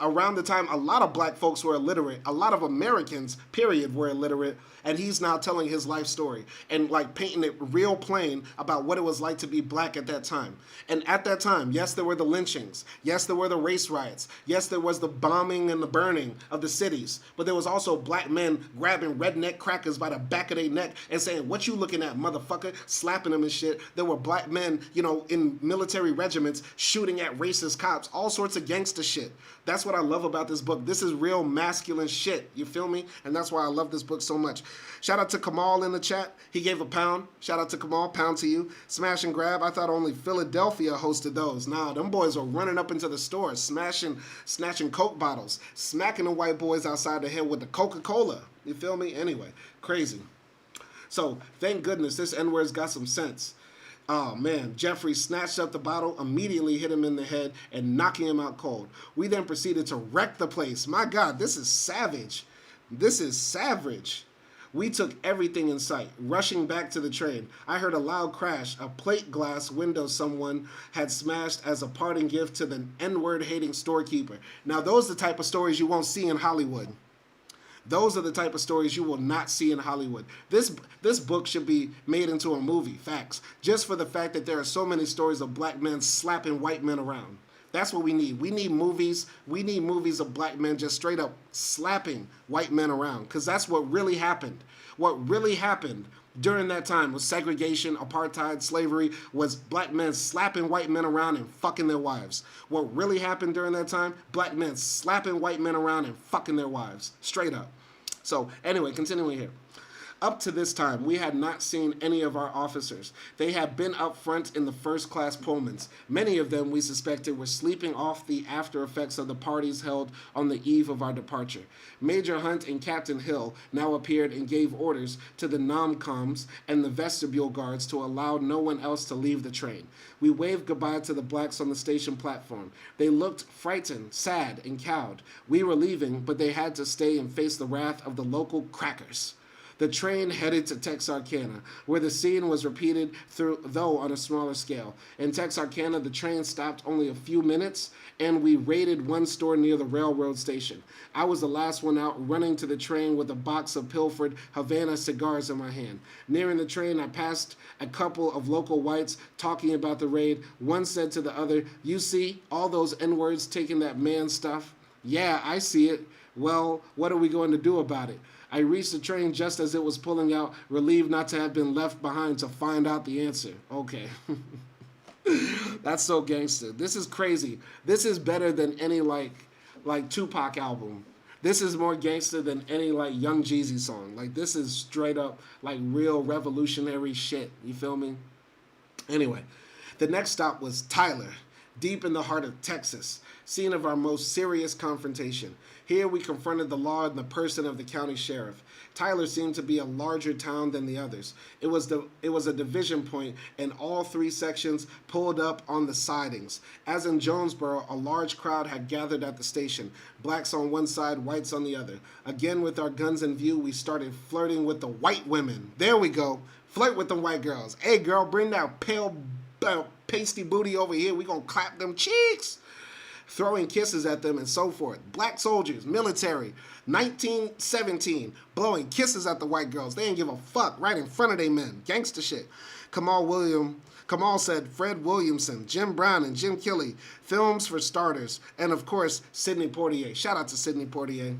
around the time a lot of black folks were illiterate, a lot of Americans, period, were illiterate, and he's now telling his life story and like painting it real plain about what it was like to be black at that time. And at that time, yes, there were the lynchings, yes, there were the race riots, yes, there was the bombing and the burning of the cities, but there was also black men grabbing redneck crackers by the back of their neck and saying, "What you looking at, motherfucker?" slapping them and shit. There were black men, you know, in military regiments shooting at racist cops, all sorts of gangster shit. That's what I love about this book. This is real masculine shit. You feel me? And that's why I love this book so much. Shout out to Kamal in the chat. He gave a pound. Shout out to Kamal. Pound to you. Smash and grab. I thought only Philadelphia hosted those. Nah, them boys are running up into the stores, snatching Coke bottles, smacking the white boys outside the head with the Coca-Cola. You feel me? Anyway, crazy. So, thank goodness this N-word's got some sense. Oh, man. Jeffrey snatched up the bottle, immediately hit him in the head, and knocking him out cold. We then proceeded to wreck the place. My God, this is savage. This is savage. We took everything in sight, rushing back to the train. I heard a loud crash, a plate glass window someone had smashed as a parting gift to the N-word hating storekeeper. Now, those are the type of stories you won't see in Hollywood. Those are the type of stories you will not see in Hollywood. This book should be made into a movie, facts. Just for the fact that there are so many stories of black men slapping white men around. That's what we need. We need movies. We need movies of black men just straight up slapping white men around. Because that's what really happened. What really happened during that time was segregation, apartheid, slavery, was black men slapping white men around and fucking their wives. What really happened during that time? Black men slapping white men around and fucking their wives. Straight up. So, anyway, continuing here. Up to this time, we had not seen any of our officers. They had been up front in the first-class Pullmans. Many of them, we suspected, were sleeping off the after effects of the parties held on the eve of our departure. Major Hunt and Captain Hill now appeared and gave orders to the nomcoms and the vestibule guards to allow no one else to leave the train. We waved goodbye to the blacks on the station platform. They looked frightened, sad, and cowed. We were leaving, but they had to stay and face the wrath of the local crackers. The train headed to Texarkana, where the scene was repeated, though on a smaller scale. In Texarkana, the train stopped only a few minutes, and we raided one store near the railroad station. I was the last one out, running to the train with a box of pilfered Havana cigars in my hand. Nearing the train, I passed a couple of local whites talking about the raid. One said to the other, "You see, all those N-words taking that man stuff?" "Yeah, I see it." "Well, what are we going to do about it?" I reached the train just as it was pulling out, relieved not to have been left behind to find out the answer. Okay. That's so gangster. This is crazy. This is better than any like Tupac album. This is more gangster than any like Young Jeezy song. Like this is straight up like real revolutionary shit. You feel me? Anyway, the next stop was Tyler, deep in the heart of Texas, scene of our most serious confrontation. Here we confronted the law in the person of the county sheriff. Tyler seemed to be a larger town than the others. It was a division point, and all three sections pulled up on the sidings. As in Jonesboro, a large crowd had gathered at the station, blacks on one side, whites on the other. Again, with our guns in view, we started flirting with the white women. There we go. Flirt with the white girls. Hey, girl, bring that pale, pasty booty over here. We gonna clap them cheeks. Throwing kisses at them and so forth. Black soldiers, military, 1917, blowing kisses at the white girls. They ain't give a fuck right in front of they men. Gangster shit. Kamal said Fred Williamson, Jim Brown, and Jim Kelly. Films for starters. And of course, Sidney Poitier. Shout out to Sidney Poitier.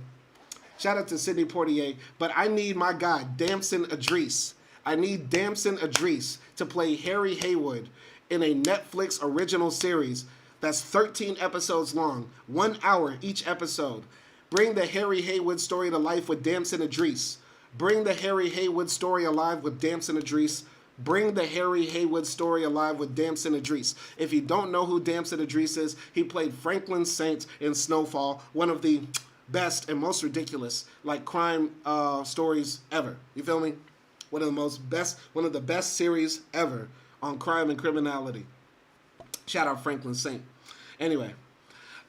Shout out to Sidney Poitier. But I need my guy, Damson Idris. I need Damson Idris to play Harry Haywood in a Netflix original series that's 13 episodes long, 1 hour each episode. Bring the Harry Haywood story to life with Damson Idris. Bring the Harry Haywood story alive with Damson Idris. Bring the Harry Haywood story alive with Damson Idris. If you don't know who Damson Idris is, he played Franklin Saint in Snowfall, one of the best and most ridiculous like crime stories ever. You feel me? One of the best series ever on crime and criminality. Shout out Franklin Saint. Anyway,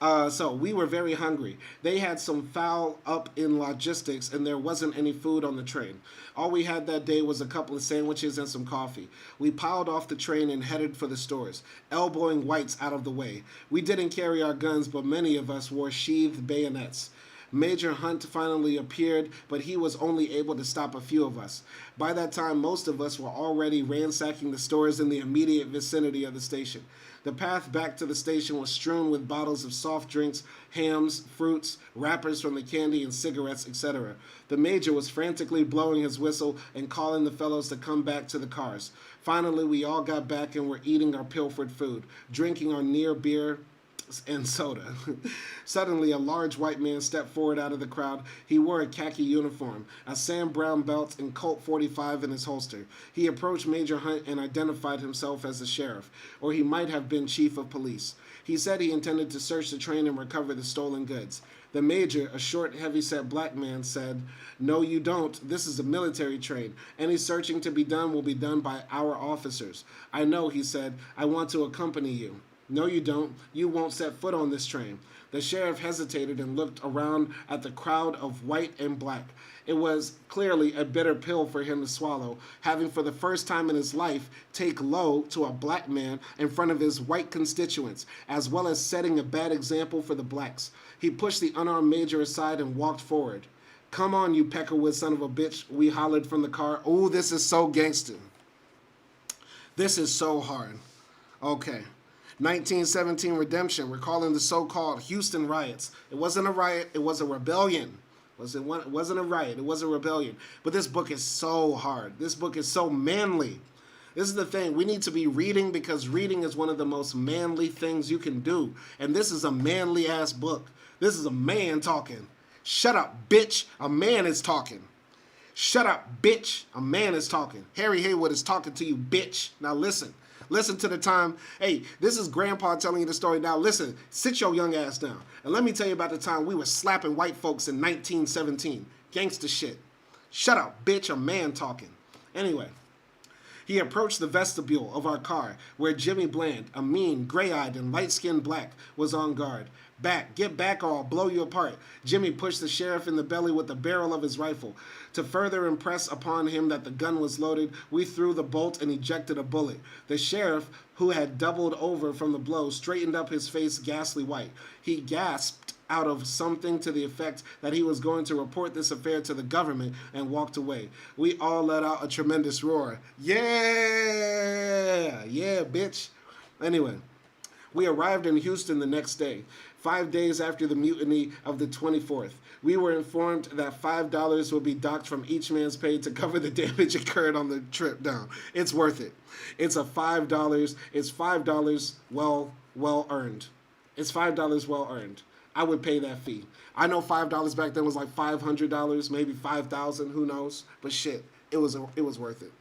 so we were very hungry. They had some foul up in logistics, and there wasn't any food on the train. All we had that day was a couple of sandwiches and some coffee. We piled off the train and headed for the stores, elbowing whites out of the way. We didn't carry our guns, but many of us wore sheathed bayonets. Major Hunt finally appeared, but he was only able to stop a few of us. By that time, most of us were already ransacking the stores in the immediate vicinity of the station. The path back to the station was strewn with bottles of soft drinks, hams, fruits, wrappers from the candy, and cigarettes, etc. The Major was frantically blowing his whistle and calling the fellows to come back to the cars. Finally, we all got back and were eating our pilfered food, drinking our near beer and soda. Suddenly, a large white man stepped forward out of the crowd. He wore a khaki uniform, a Sam Brown belt, and Colt 45 in his holster. He approached Major Hunt and identified himself as the sheriff, or he might have been chief of police. He said he intended to search the train and recover the stolen goods. The Major, a short, heavy-set black man, said, "No, you don't. This is a military train. Any searching to be done will be done by our officers." "I know," he said. "I want to accompany you." "No, you don't. You won't set foot on this train." The sheriff hesitated and looked around at the crowd of white and black. It was clearly a bitter pill for him to swallow, having for the first time in his life take low to a black man in front of his white constituents, as well as setting a bad example for the blacks. He pushed the unarmed major aside and walked forward. "Come on, you Peckerwood son of a bitch," we hollered from the car. Oh, this is so gangster. This is so hard. Okay. 1917 redemption, recalling the so-called Houston riots. It wasn't a riot, it was a rebellion. It wasn't a riot, it was a rebellion. But this book is so hard. This book is so manly. This is the thing. We need to be reading because reading is one of the most manly things you can do. And this is a manly-ass book. This is a man talking. Shut up, bitch. A man is talking. Shut up, bitch. A man is talking. Harry Haywood is talking to you, bitch. Now listen. Listen to the time. Hey, this is Grandpa telling you the story. Now listen, sit your young ass down. And let me tell you about the time we were slapping white folks in 1917. Gangsta shit. Shut up, bitch. A man talking. Anyway, he approached the vestibule of our car where Jimmy Bland, a mean, gray-eyed, and light-skinned black, was on guard. "Back, get back or I'll blow you apart." Jimmy pushed the sheriff in the belly with the barrel of his rifle. To further impress upon him that the gun was loaded, we threw the bolt and ejected a bullet. The sheriff, who had doubled over from the blow, straightened up, his face ghastly white. He gasped out of something to the effect that he was going to report this affair to the government and walked away. We all let out a tremendous roar. Yeah! Yeah, bitch. Anyway, we arrived in Houston the next day, 5 days after the mutiny of the 24th. We were informed that $5 would be docked from each man's pay to cover the damage incurred on the trip down. It's worth it. It's $5. It's $5 well earned. It's $5 well earned. I would pay that fee. I know $5 back then was like $500, maybe $5,000, who knows? But shit, it was worth it.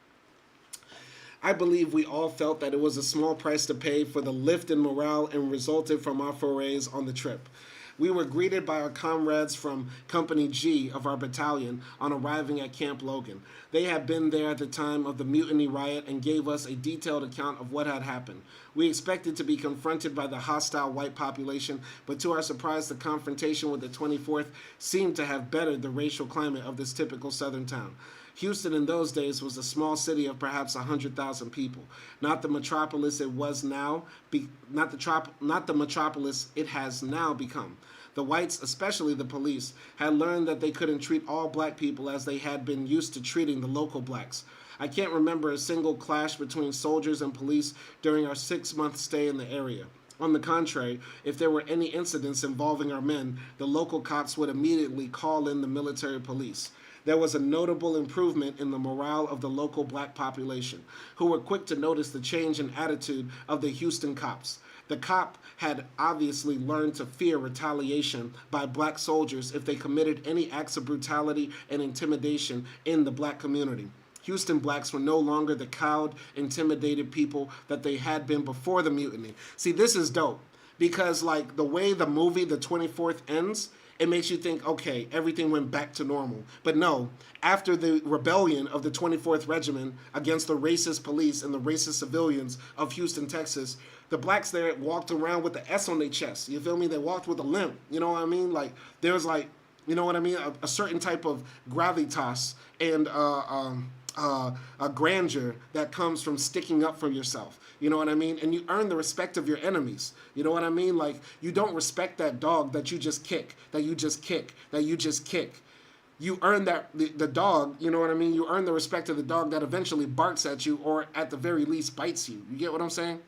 I believe we all felt that it was a small price to pay for the lift in morale and resulted from our forays on the trip. We were greeted by our comrades from Company G of our battalion on arriving at Camp Logan. They had been there at the time of the mutiny riot and gave us a detailed account of what had happened. We expected to be confronted by the hostile white population, but to our surprise, the confrontation with the 24th seemed to have bettered the racial climate of this typical southern town. Houston in those days was a small city of perhaps 100,000 people, not the metropolis it was now, not the metropolis it has now become. The whites, especially the police, had learned that they couldn't treat all black people as they had been used to treating the local blacks. I can't remember a single clash between soldiers and police during our 6-month stay in the area. On the contrary, if there were any incidents involving our men, the local cops would immediately call in the military police. There was a notable improvement in the morale of the local black population, who were quick to notice the change in attitude of the Houston cops. The cop had obviously learned to fear retaliation by black soldiers if they committed any acts of brutality and intimidation in the black community. Houston blacks were no longer the cowed, intimidated people that they had been before the mutiny. See, this is dope because, like, the way the movie The 24th ends, it makes you think, okay, everything went back to normal. But no, after the rebellion of the 24th Regiment against the racist police and the racist civilians of Houston, Texas, the blacks there walked around with the S on their chest. You feel me? They walked with a limp. You know what I mean? Like, there's like, you know what I mean? A certain type of gravitas and a grandeur that comes from sticking up for yourself. You know what I mean? And you earn the respect of your enemies. You know what I mean? Like, you don't respect that dog that you just kick, that you just kick, that you just kick. You earn that, the dog, you know what I mean? You earn the respect of the dog that eventually barks at you or at the very least bites you. You get what I'm saying?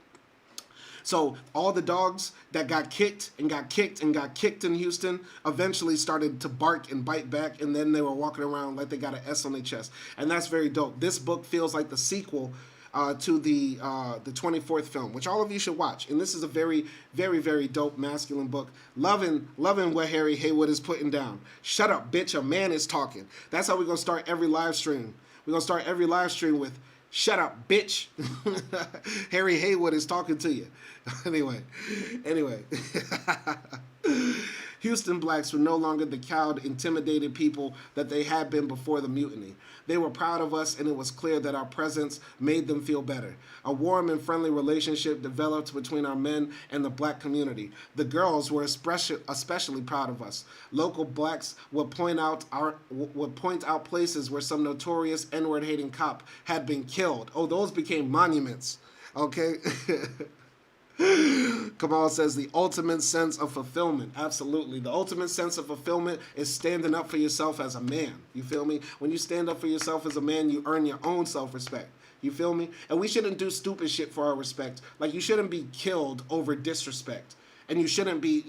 So all the dogs that got kicked and got kicked and got kicked in Houston eventually started to bark and bite back, and then they were walking around like they got an S on their chest. And that's very dope. This book feels like the sequel to the 24th film, which all of you should watch. And this is a very, very, very dope masculine book. Loving what Harry Haywood is putting down. Shut up, bitch. A man is talking. That's how we're going to start every live stream. We're going to start every live stream with, shut up, bitch. Harry Haywood is talking to you. Anyway. Houston blacks were no longer the cowed, intimidated people that they had been before the mutiny. They were proud of us, and it was clear that our presence made them feel better. A warm and friendly relationship developed between our men and the black community. The girls were especially proud of us. Local blacks would point out places where some notorious N-word hating cop had been killed. Oh, those became monuments. Okay. Kamal says the ultimate sense of fulfillment. Absolutely. The ultimate sense of fulfillment is standing up for yourself as a man. You feel me? When you stand up for yourself as a man, you earn your own self-respect. You feel me? And we shouldn't do stupid shit for our respect. Like, you shouldn't be killed over disrespect. And you shouldn't be,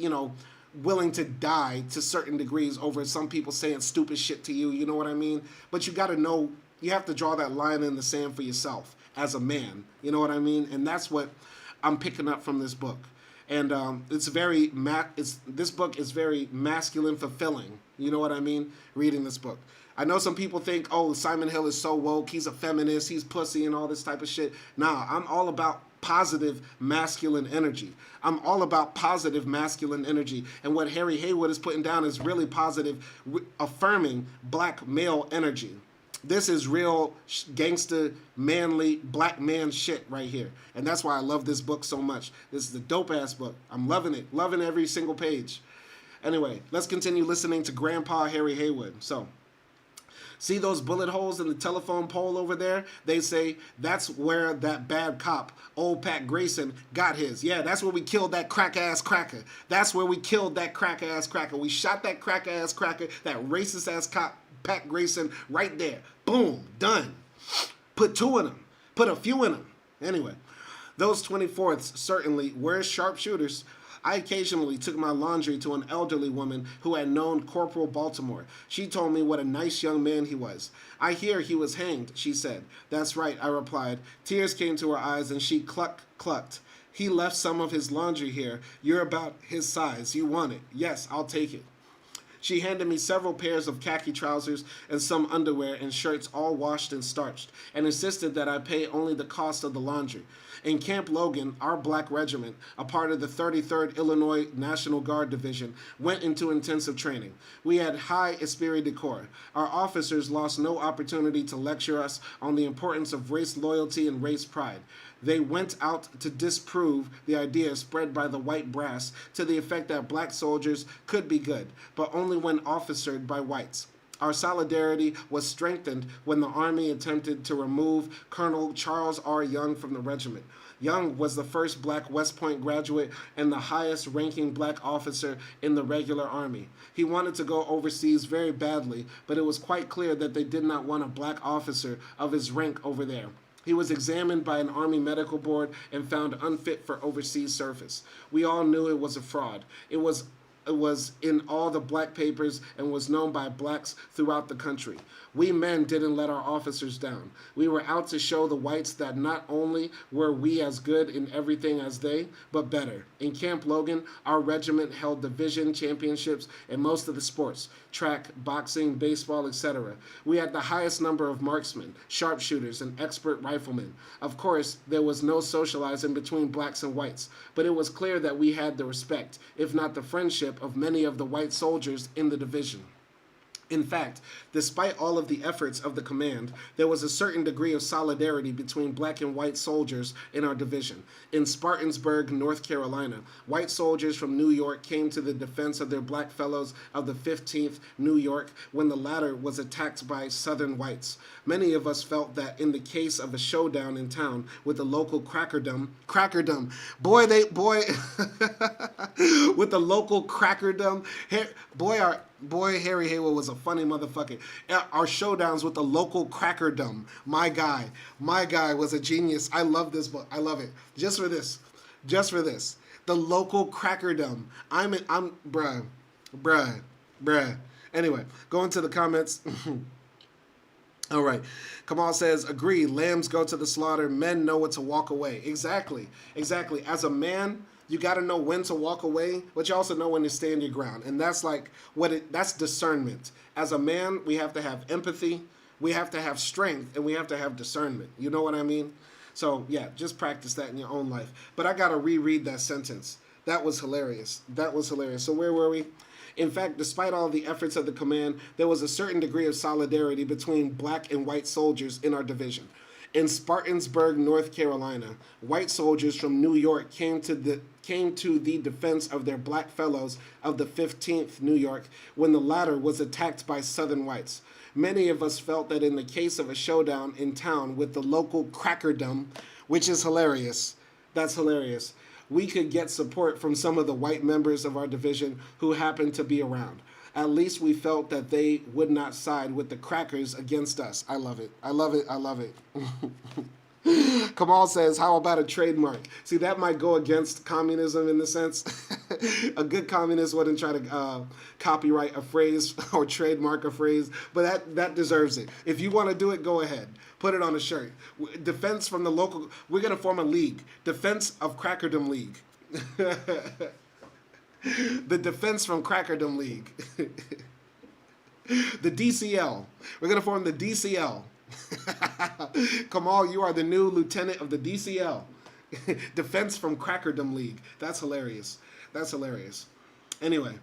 willing to die to certain degrees over some people saying stupid shit to you. You know what I mean? But you got to know, you have to draw that line in the sand for yourself as a man. You know what I mean? And that's what I'm picking up from this book. And this book is very masculine fulfilling. You know what I mean? Reading this book. I know some people think, oh, Simon Hill is so woke, he's a feminist, he's pussy and all this type of shit. Nah, I'm all about positive masculine energy. I'm all about positive masculine energy. And what Harry Haywood is putting down is really positive, affirming black male energy. This is real gangster, manly, black man shit right here. And that's why I love this book so much. This is a dope-ass book. I'm loving it. Loving every single page. Anyway, let's continue listening to Grandpa Harry Haywood. So, see those bullet holes in the telephone pole over there? They say that's where that bad cop, old Pat Grayson, got his. Yeah, that's where we killed that crack-ass cracker. That's where we killed that crack-ass cracker. We shot that crack-ass cracker, that racist-ass cop, Pat Grayson, right there. Boom, done. Put two in them. Put a few in them. Anyway, those 24ths certainly were sharpshooters. I occasionally took my laundry to an elderly woman who had known Corporal Baltimore. She told me what a nice young man he was. I hear he was hanged, she said. That's right, I replied. Tears came to her eyes and she clucked. He left some of his laundry here. You're about his size. You want it. Yes, I'll take it. She handed me several pairs of khaki trousers and some underwear and shirts all washed and starched, and insisted that I pay only the cost of the laundry. In Camp Logan, our black regiment, a part of the 33rd Illinois National Guard Division, went into intensive training. We had high esprit de corps. Our officers lost no opportunity to lecture us on the importance of race loyalty and race pride. They went out to disprove the idea spread by the white brass to the effect that black soldiers could be good, but only when officered by whites. Our solidarity was strengthened when the Army attempted to remove Colonel Charles R. Young from the regiment. Young was the first black West Point graduate and the highest ranking black officer in the regular Army. He wanted to go overseas very badly, but it was quite clear that they did not want a black officer of his rank over there. He was examined by an Army medical board and found unfit for overseas service. We all knew it was a fraud. It was in all the black papers and was known by blacks throughout the country. We men didn't let our officers down. We were out to show the whites that not only were we as good in everything as they, but better. In Camp Logan, our regiment held division championships in most of the sports, track, boxing, baseball, etc. We had the highest number of marksmen, sharpshooters, and expert riflemen. Of course, there was no socializing between blacks and whites, but it was clear that we had the respect, if not the friendship, of many of the white soldiers in the division. In fact, despite all of the efforts of the command, there was a certain degree of solidarity between black and white soldiers in our division. In Spartansburg, North Carolina, white soldiers from New York came to the defense of their black fellows of the 15th New York when the latter was attacked by Southern whites. Many of us felt that in the case of a showdown in town with the local crackerdom, with the local crackerdom, boy, Harry Haywood was a funny motherfucker. Our showdowns with the local crackerdom. My guy was a genius. I love this book. I love it. Just for this. The local crackerdom. Bruh. Anyway, going to the comments. All right. Kamal says, agree, lambs go to the slaughter. Men know when to walk away. Exactly. As a man, you got to know when to walk away, but you also know when to stand your ground. And that's that's discernment. As a man, we have to have empathy, we have to have strength, and we have to have discernment. You know what I mean? So, yeah, just practice that in your own life. But I got to reread that sentence. That was hilarious. So where were we? In fact, despite all the efforts of the command, there was a certain degree of solidarity between black and white soldiers in our division. In Spartansburg, North Carolina, white soldiers from New York came to the defense of their black fellows of the 15th New York when the latter was attacked by Southern whites. Many of us felt that in the case of a showdown in town with the local crackerdom, which is hilarious, that's hilarious, we could get support from some of the white members of our division who happened to be around. At least we felt that they would not side with the crackers against us. I love it. I love it. I love it. Kamal says, how about a trademark? See, that might go against communism in the sense. A good communist wouldn't try to copyright a phrase or trademark a phrase, but that deserves it. If you want to do it, go ahead. Put it on a shirt. Defense from the local, we're going to form a league. Defense of Crackerdom League. The Defense from Crackerdom League. The DCL. We're going to form the DCL. Kamal, you are the new lieutenant of the DCL. Defense from Crackerdom League. That's hilarious. That's hilarious. Anyway,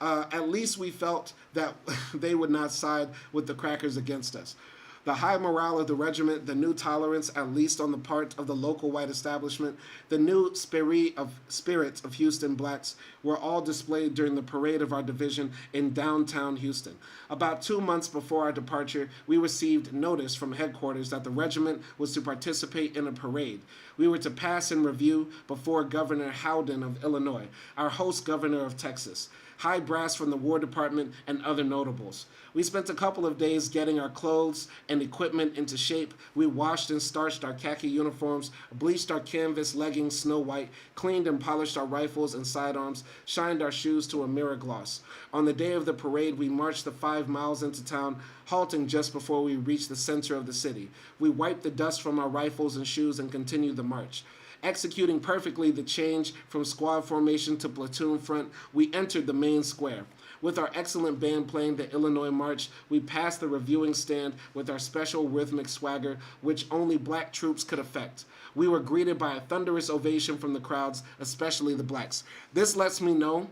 at least we felt that they would not side with the crackers against us. The high morale of the regiment, the new tolerance, at least on the part of the local white establishment, the new spirit of Houston blacks were all displayed during the parade of our division in downtown Houston. About 2 months before our departure, we received notice from headquarters that the regiment was to participate in a parade. We were to pass in review before Governor Howden of Illinois, our host governor of Texas, high brass from the War Department, and other notables. We spent a couple of days getting our clothes and equipment into shape. We washed and starched our khaki uniforms, bleached our canvas leggings snow white, cleaned and polished our rifles and sidearms, shined our shoes to a mirror gloss. On the day of the parade, we marched the 5 miles into town, halting just before we reached the center of the city. We wiped the dust from our rifles and shoes and continued the march. Executing perfectly the change from squad formation to platoon front, we entered the main square. With our excellent band playing the Illinois March, we passed the reviewing stand with our special rhythmic swagger, which only black troops could affect. We were greeted by a thunderous ovation from the crowds, especially the blacks. This lets me know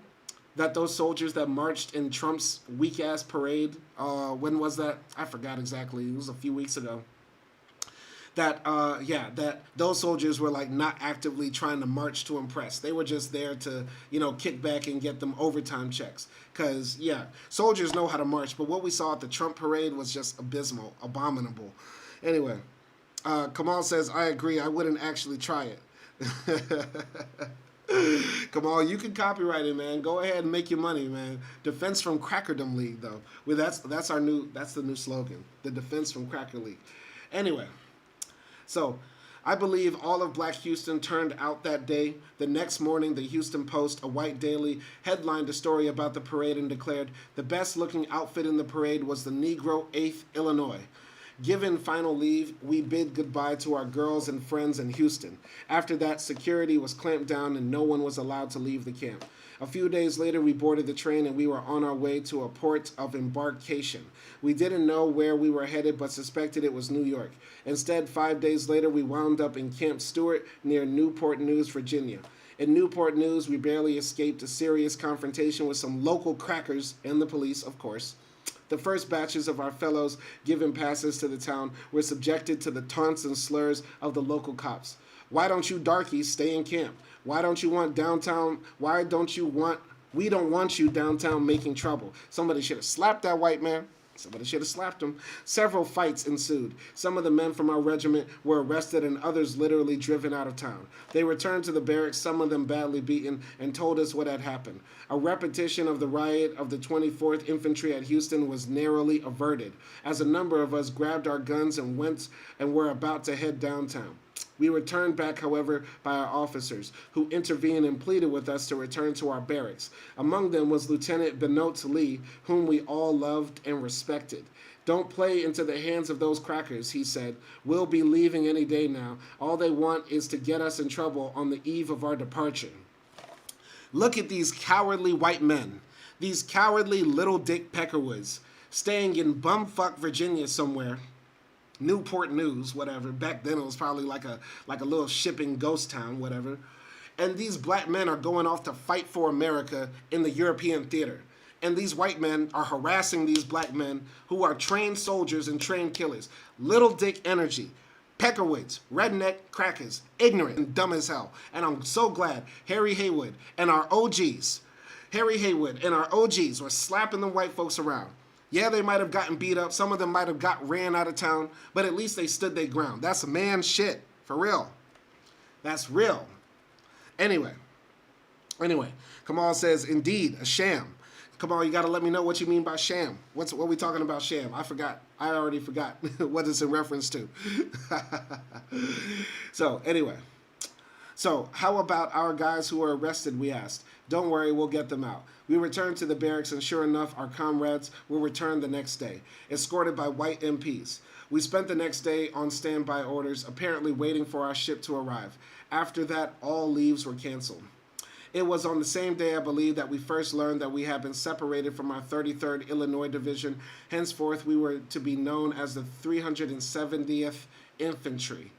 that those soldiers that marched in Trump's weak-ass parade, when was that? I forgot exactly. It was a few weeks ago. That those soldiers were like not actively trying to march to impress. They were just there to, kick back and get them overtime checks. Because, soldiers know how to march, but what we saw at the Trump parade was just abysmal, abominable. Anyway, Kamal says, I agree, I wouldn't actually try it. Kamal, you can copyright it, man. Go ahead and make your money, man. Defense from Crackerdom League, though. Well, that's the new slogan. The Defense from Cracker League. Anyway. So, I believe all of Black Houston turned out that day. The next morning, the Houston Post, a white daily, headlined a story about the parade and declared, the best-looking outfit in the parade was the Negro 8th Illinois. Given final leave, we bid goodbye to our girls and friends in Houston. After that, security was clamped down and no one was allowed to leave the camp. A few days later, we boarded the train and we were on our way to a port of embarkation. We didn't know where we were headed, but suspected it was New York. Instead, 5 days later, we wound up in Camp Stewart near Newport News, Virginia. In Newport News, we barely escaped a serious confrontation with some local crackers and the police, of course. The first batches of our fellows given passes to the town were subjected to the taunts and slurs of the local cops. Why don't you darkies stay in camp? Why don't you want downtown? We don't want you downtown making trouble. Somebody should have slapped that white man. Somebody should have slapped him. Several fights ensued. Some of the men from our regiment were arrested and others literally driven out of town. They returned to the barracks, some of them badly beaten, and told us what had happened. A repetition of the riot of the 24th Infantry at Houston was narrowly averted, as a number of us grabbed our guns and were about to head downtown. We were turned back, however, by our officers, who intervened and pleaded with us to return to our barracks. Among them was Lieutenant Benoit Lee, whom we all loved and respected. Don't play into the hands of those crackers, he said. We'll be leaving any day now. All they want is to get us in trouble on the eve of our departure. Look at these cowardly white men, these cowardly little Dick Peckerwoods, staying in bumfuck Virginia somewhere. Newport News, whatever. Back then it was probably like a little shipping ghost town, whatever. And these black men are going off to fight for America in the European theater. And these white men are harassing these black men who are trained soldiers and trained killers. Little dick energy. Peckerwoods, redneck crackers, ignorant and dumb as hell. And I'm so glad Harry Haywood and our OGs, were slapping the white folks around. Yeah, they might have gotten beat up. Some of them might have got ran out of town. But at least they stood their ground. That's man shit. For real. That's real. Anyway. Kamal says, indeed, a sham. Kamal, you got to let me know what you mean by sham. What we talking about sham? I forgot. I already forgot what it's in reference to. So, anyway. So, how about our guys who were arrested, we asked. Don't worry, we'll get them out. We returned to the barracks, and sure enough, our comrades were returned the next day, escorted by white MPs. We spent the next day on standby orders, apparently waiting for our ship to arrive. After that, all leaves were canceled. It was on the same day, I believe, that we first learned that we had been separated from our 33rd Illinois Division. Henceforth, we were to be known as the 370th Infantry.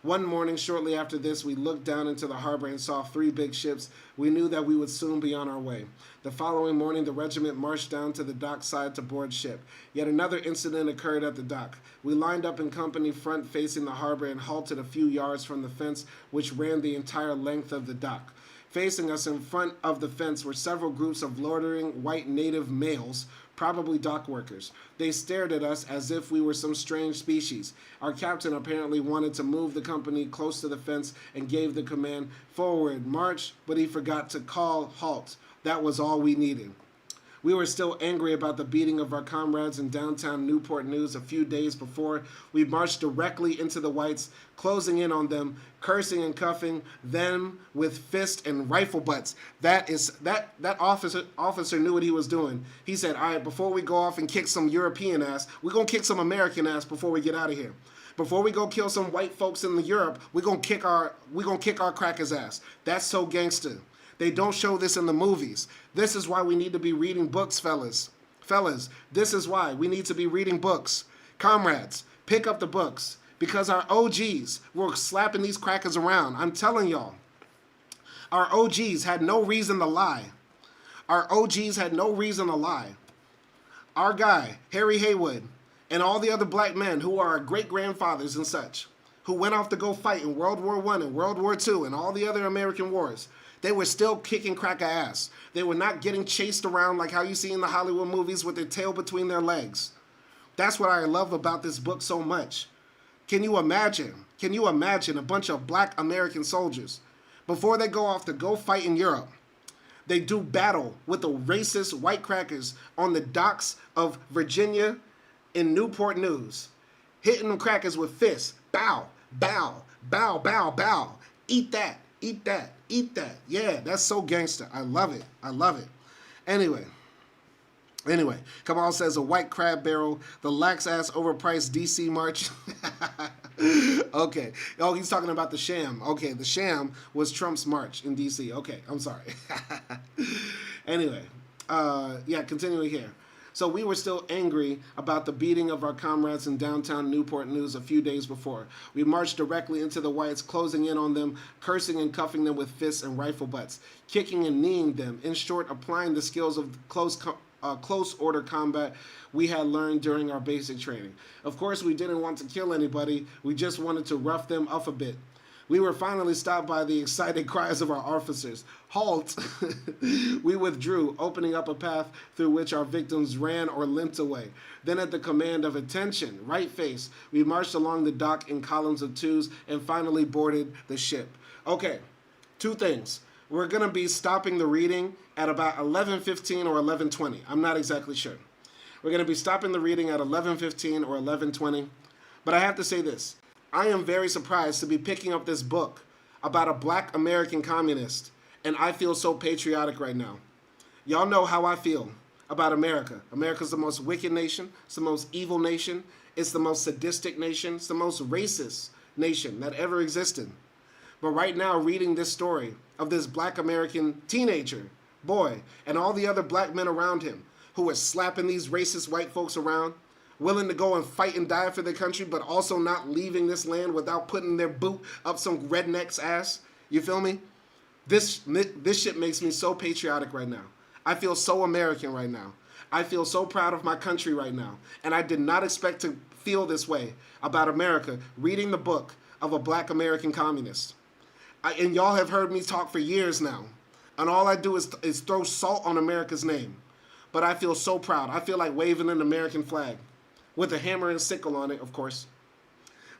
One morning, shortly after this, we looked down into the harbor and saw 3 big ships. We knew that we would soon be on our way. The following morning, the regiment marched down to the dockside to board ship. Yet another incident occurred at the dock. We lined up in company front facing the harbor and halted a few yards from the fence, which ran the entire length of the dock. Facing us in front of the fence were several groups of loitering white native males, probably dock workers. They stared at us as if we were some strange species. Our captain apparently wanted to move the company close to the fence and gave the command, "Forward, march," but he forgot to call halt. That was all we needed. We were still angry about the beating of our comrades in downtown Newport News a few days before. We marched directly into the whites, closing in on them, cursing and cuffing them with fist and rifle butts. That officer knew what he was doing. He said, all right, before we go off and kick some European ass, we're going to kick some American ass before we get out of here. Before we go kill some white folks in Europe, we're going to kick our crackers ass. That's so gangster. They don't show this in the movies. This is why we need to be reading books, fellas. Fellas, this is why we need to be reading books. Comrades, pick up the books. Because our OGs were slapping these crackers around. I'm telling y'all. Our OGs had no reason to lie. Our OGs had no reason to lie. Our guy, Harry Haywood, and all the other black men who are our great-grandfathers and such, who went off to go fight in World War I and World War II and all the other American wars, they were still kicking cracker ass. They were not getting chased around like how you see in the Hollywood movies with their tail between their legs. That's what I love about this book so much. Can you imagine? Can you imagine a bunch of black American soldiers, before they go off to go fight in Europe, they do battle with the racist white crackers on the docks of Virginia in Newport News, hitting them crackers with fists. Bow, bow, bow, bow, bow. Eat that, eat that, eat that. Yeah, that's so gangster. I love it. I love it. Anyway, Kamal says a white crab barrel, the lax-ass overpriced DC march. Okay. Oh, he's talking about the sham. Okay, the sham was Trump's march in DC. Okay, I'm sorry. Anyway, yeah, continuing here. So we were still angry about the beating of our comrades in downtown Newport News a few days before. We marched directly into the whites, closing in on them, cursing and cuffing them with fists and rifle butts, kicking and kneeing them. In short, applying the skills of close order combat we had learned during our basic training. Of course, we didn't want to kill anybody. We just wanted to rough them up a bit. We were finally stopped by the excited cries of our officers. Halt! We withdrew, opening up a path through which our victims ran or limped away. Then at the command of attention, right face, we marched along the dock in columns of twos and finally boarded the ship. Okay, two things. We're going to be stopping the reading at about 11:15 or 11:20. I'm not exactly sure. We're going to be stopping the reading at 11:15 or 11:20. But I have to say this. I am very surprised to be picking up this book about a black American communist, and I feel so patriotic right now. Y'all know how I feel about America. America's the most wicked nation. It's the most evil nation. It's the most sadistic nation. It's the most racist nation that ever existed. But right now, reading this story of this black American teenager, boy, and all the other black men around him who are slapping these racist white folks around, willing to go and fight and die for their country, but also not leaving this land without putting their boot up some redneck's ass. You feel me? This shit makes me so patriotic right now. I feel so American right now. I feel so proud of my country right now. And I did not expect to feel this way about America reading the book of a black American communist. And y'all have heard me talk for years now. And all I do is throw salt on America's name. But I feel so proud. I feel like waving an American flag with a hammer and sickle on it, of course.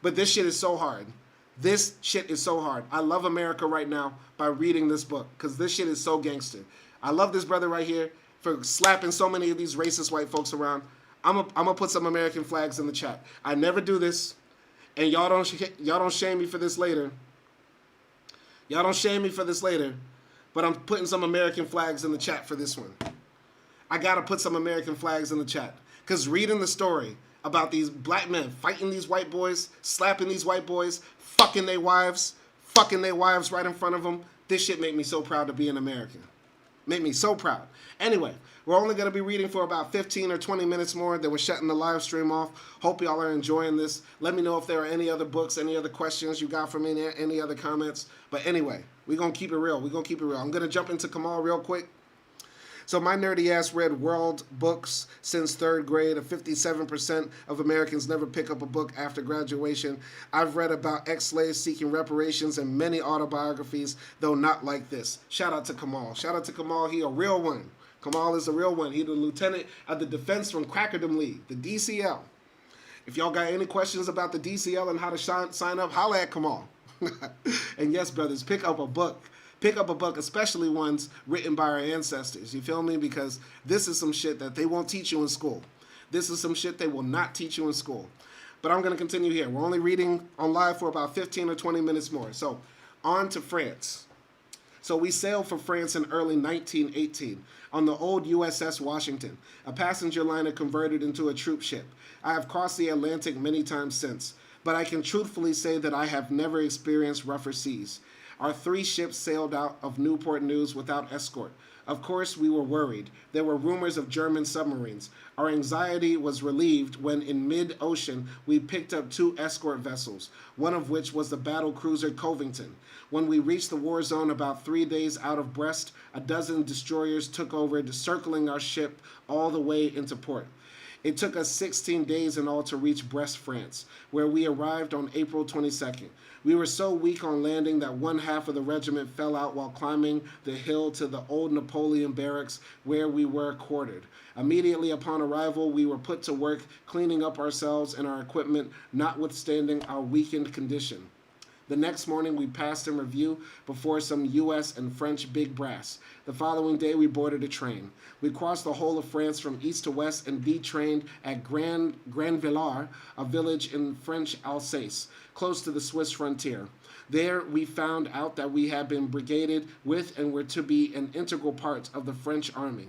But this shit is so hard. This shit is so hard. I love America right now by reading this book because this shit is so gangster. I love this brother right here for slapping so many of these racist white folks around. I'm gonna put some American flags in the chat. I never do this, and y'all don't shame me for this later. Y'all don't shame me for this later, but I'm putting some American flags in the chat for this one. I gotta put some American flags in the chat because reading the story about these black men fighting these white boys, slapping these white boys, fucking their wives right in front of them, this shit made me so proud to be an American. Made me so proud. Anyway, we're only going to be reading for about 15 or 20 minutes more. Then we're shutting the live stream off. Hope y'all are enjoying this. Let me know if there are any other books, any other questions you got for me, any other comments. But anyway, we're going to keep it real. We're going to keep it real. I'm going to jump into Kamal real quick. So my nerdy ass read world books since third grade. 57% of Americans never pick up a book after graduation. I've read about ex-slaves seeking reparations and many autobiographies, though not like this. Shout out to Kamal. Shout out to Kamal. He a real one. Kamal is a real one. He the lieutenant of the Defense from Crackerdom League, the DCL. If y'all got any questions about the DCL and how to sign up, holla at Kamal. And yes, brothers, pick up a book. Pick up a book, especially ones written by our ancestors. You feel me? Because this is some shit that they won't teach you in school. This is some shit they will not teach you in school. But I'm going to continue here. We're only reading on live for about 15 or 20 minutes more. So, on to France. So we sailed for France in early 1918 on the old USS Washington, a passenger liner converted into a troop ship. I have crossed the Atlantic many times since, but I can truthfully say that I have never experienced rougher seas. Our 3 ships sailed out of Newport News without escort. Of course, we were worried. There were rumors of German submarines. Our anxiety was relieved when in mid-ocean we picked up 2 escort vessels, one of which was the battle cruiser Covington. When we reached the war zone about 3 days out of Brest, a dozen destroyers took over, circling our ship all the way into port. It took us 16 days in all to reach Brest, France, where we arrived on April 22nd. We were so weak on landing that one half of the regiment fell out while climbing the hill to the old Napoleon barracks where we were quartered. Immediately upon arrival, we were put to work cleaning up ourselves and our equipment, notwithstanding our weakened condition. The next morning, we passed in review before some U.S. and French big brass. The following day, we boarded a train. We crossed the whole of France from east to west and detrained at Grandvillars, a village in French Alsace, close to the Swiss frontier. There, we found out that we had been brigaded with and were to be an integral part of the French army.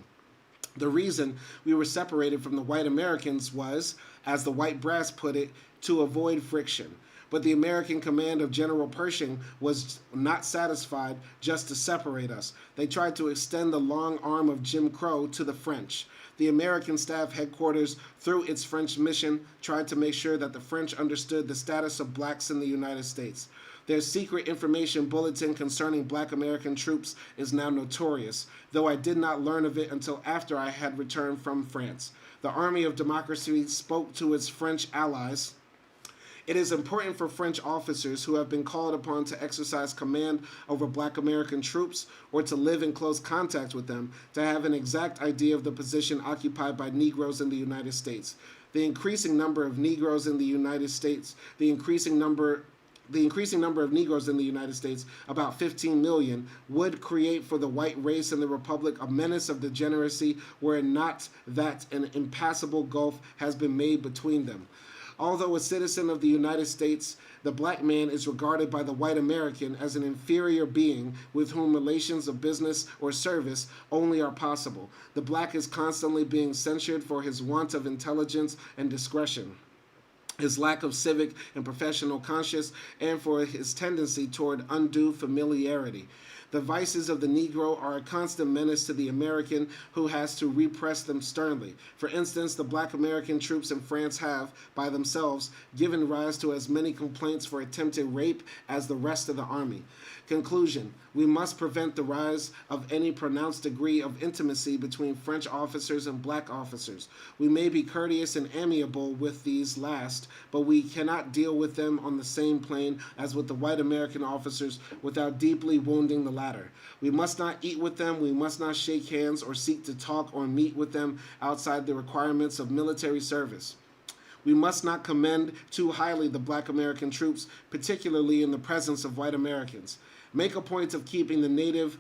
The reason we were separated from the white Americans was, as the white brass put it, to avoid friction. But the American command of General Pershing was not satisfied just to separate us. They tried to extend the long arm of Jim Crow to the French. The American staff headquarters, through its French mission, tried to make sure that the French understood the status of blacks in the United States. Their secret information bulletin concerning black American troops is now notorious, though I did not learn of it until after I had returned from France. The Army of Democracy spoke to its French allies. It is important for French officers who have been called upon to exercise command over black American troops or to live in close contact with them to have an exact idea of the position occupied by Negroes in the United States. The increasing number of Negroes in the United States, the increasing number of Negroes in the United States, about 15 million, would create for the white race in the Republic a menace of degeneracy were it not that an impassable gulf has been made between them. Although a citizen of the United States, the black man is regarded by the white American as an inferior being with whom relations of business or service only are possible. The black is constantly being censured for his want of intelligence and discretion, his lack of civic and professional conscience, and for his tendency toward undue familiarity. The vices of the Negro are a constant menace to the American who has to repress them sternly. For instance, the black American troops in France have, by themselves, given rise to as many complaints for attempted rape as the rest of the army. Conclusion: we must prevent the rise of any pronounced degree of intimacy between French officers and black officers. We may be courteous and amiable with these last, but we cannot deal with them on the same plane as with the white American officers without deeply wounding the latter. We must not eat with them, we must not shake hands or seek to talk or meet with them outside the requirements of military service. We must not commend too highly the black American troops, particularly in the presence of white Americans. Make a point of keeping the native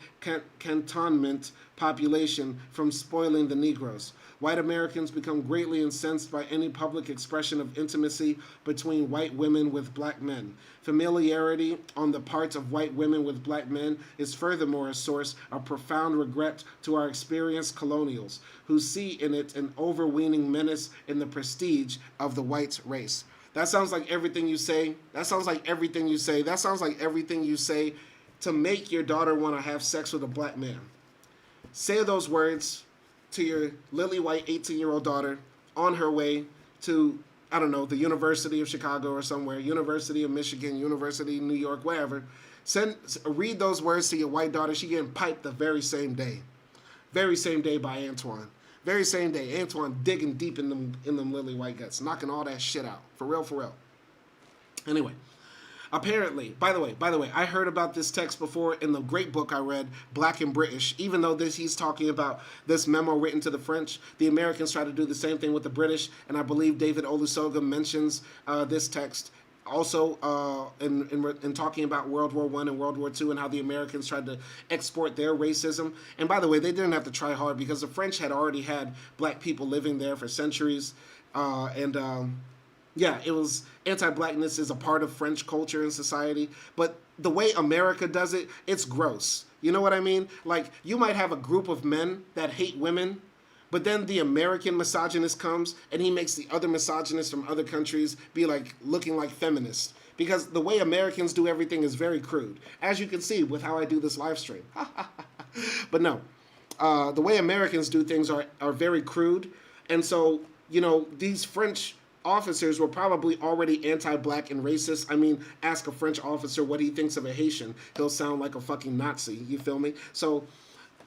cantonment population from spoiling the Negroes. White Americans become greatly incensed by any public expression of intimacy between white women with black men. Familiarity on the part of white women with black men is furthermore a source of profound regret to our experienced colonials, who see in it an overweening menace in the prestige of the white race. That sounds like everything you say. That sounds like everything you say. That sounds like everything you say to make your daughter want to have sex with a black man. Say those words to your lily white 18-year-old daughter on her way to, I don't know, the University of Chicago or somewhere, University of Michigan, University of New York, wherever. Read those words to your white daughter. She getting piped the very same day. Very same day by Antoine. Very same day. Antoine digging deep in them lily white guts, knocking all that shit out. For real, for real. Anyway. Apparently, by the way, I heard about this text before in the great book I read, Black and British. Even though he's talking about this memo written to the French, the Americans try to do the same thing with the British, and I believe David Olusoga mentions this text also in talking about World War I and World War II and how the Americans tried to export their racism. And by the way, they didn't have to try hard because the French had already had black people living there for centuries, yeah, it was anti-blackness is a part of French culture and society, but the way America does it, it's gross. You know what I mean? Like, you might have a group of men that hate women, but then the American misogynist comes and he makes the other misogynists from other countries be like looking like feminists. Because the way Americans do everything is very crude, as you can see with how I do this live stream. But no, the way Americans do things are very crude, and so, you know, these French officers were probably already anti-black and racist. I mean, ask a French officer what he thinks of a Haitian. He'll sound like a fucking Nazi. You feel me? So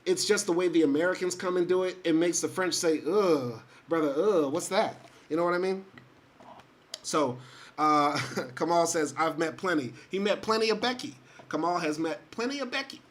it's just the way the Americans come and do it. It makes the French say, ugh, brother, ugh, what's that? You know what I mean? So Kamal says, I've met plenty. He met plenty of Becky. Kamal has met plenty of Becky.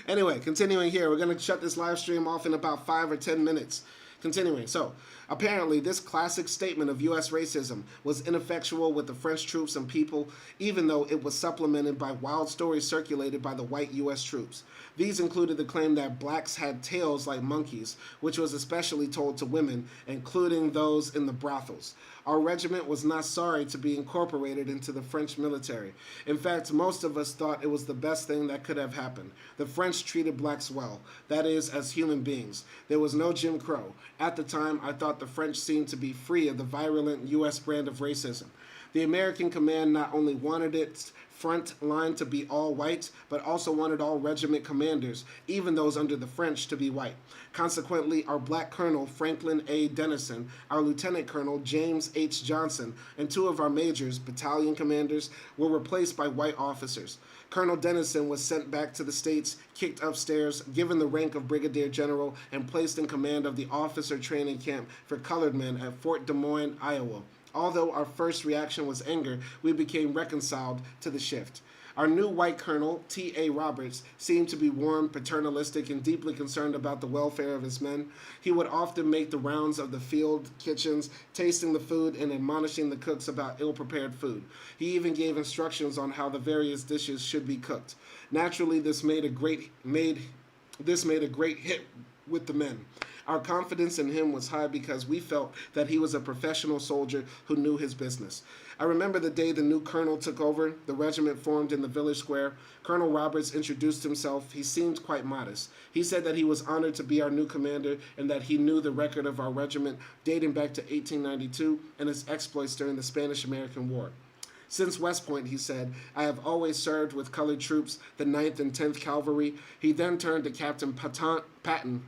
Anyway, continuing here. We're going to shut this live stream off in about 5 or 10 minutes. Continuing, so apparently this classic statement of U.S. racism was ineffectual with the French troops and people, even though it was supplemented by wild stories circulated by the white U.S. troops. These included the claim that blacks had tails like monkeys, which was especially told to women, including those in the brothels. Our regiment was not sorry to be incorporated into the French military. In fact, most of us thought it was the best thing that could have happened. The French treated blacks well, that is, as human beings. There was no Jim Crow. At the time, I thought the French seemed to be free of the virulent U.S. brand of racism. The American command not only wanted its front line to be all white, but also wanted all regiment commanders, even those under the French, to be white. Consequently, our black colonel, Franklin A. Dennison, our lieutenant colonel, James H. Johnson, and 2 of our majors, battalion commanders, were replaced by white officers. Colonel Dennison was sent back to the States, kicked upstairs, given the rank of brigadier general, and placed in command of the officer training camp for colored men at Fort Des Moines, Iowa. Although our first reaction was anger, we became reconciled to the shift. Our new white colonel, T.A. Roberts, seemed to be warm, paternalistic, and deeply concerned about the welfare of his men. He would often make the rounds of the field kitchens, tasting the food and admonishing the cooks about ill-prepared food. He even gave instructions on how the various dishes should be cooked. Naturally, this made a great hit with the men. Our confidence in him was high because we felt that he was a professional soldier who knew his business. I remember the day the new colonel took over, the regiment formed in the village square. Colonel Roberts introduced himself. He seemed quite modest. He said that he was honored to be our new commander and that he knew the record of our regiment dating back to 1892 and its exploits during the Spanish-American War. Since West Point, he said, I have always served with colored troops, the 9th and 10th Cavalry. He then turned to Captain Patton,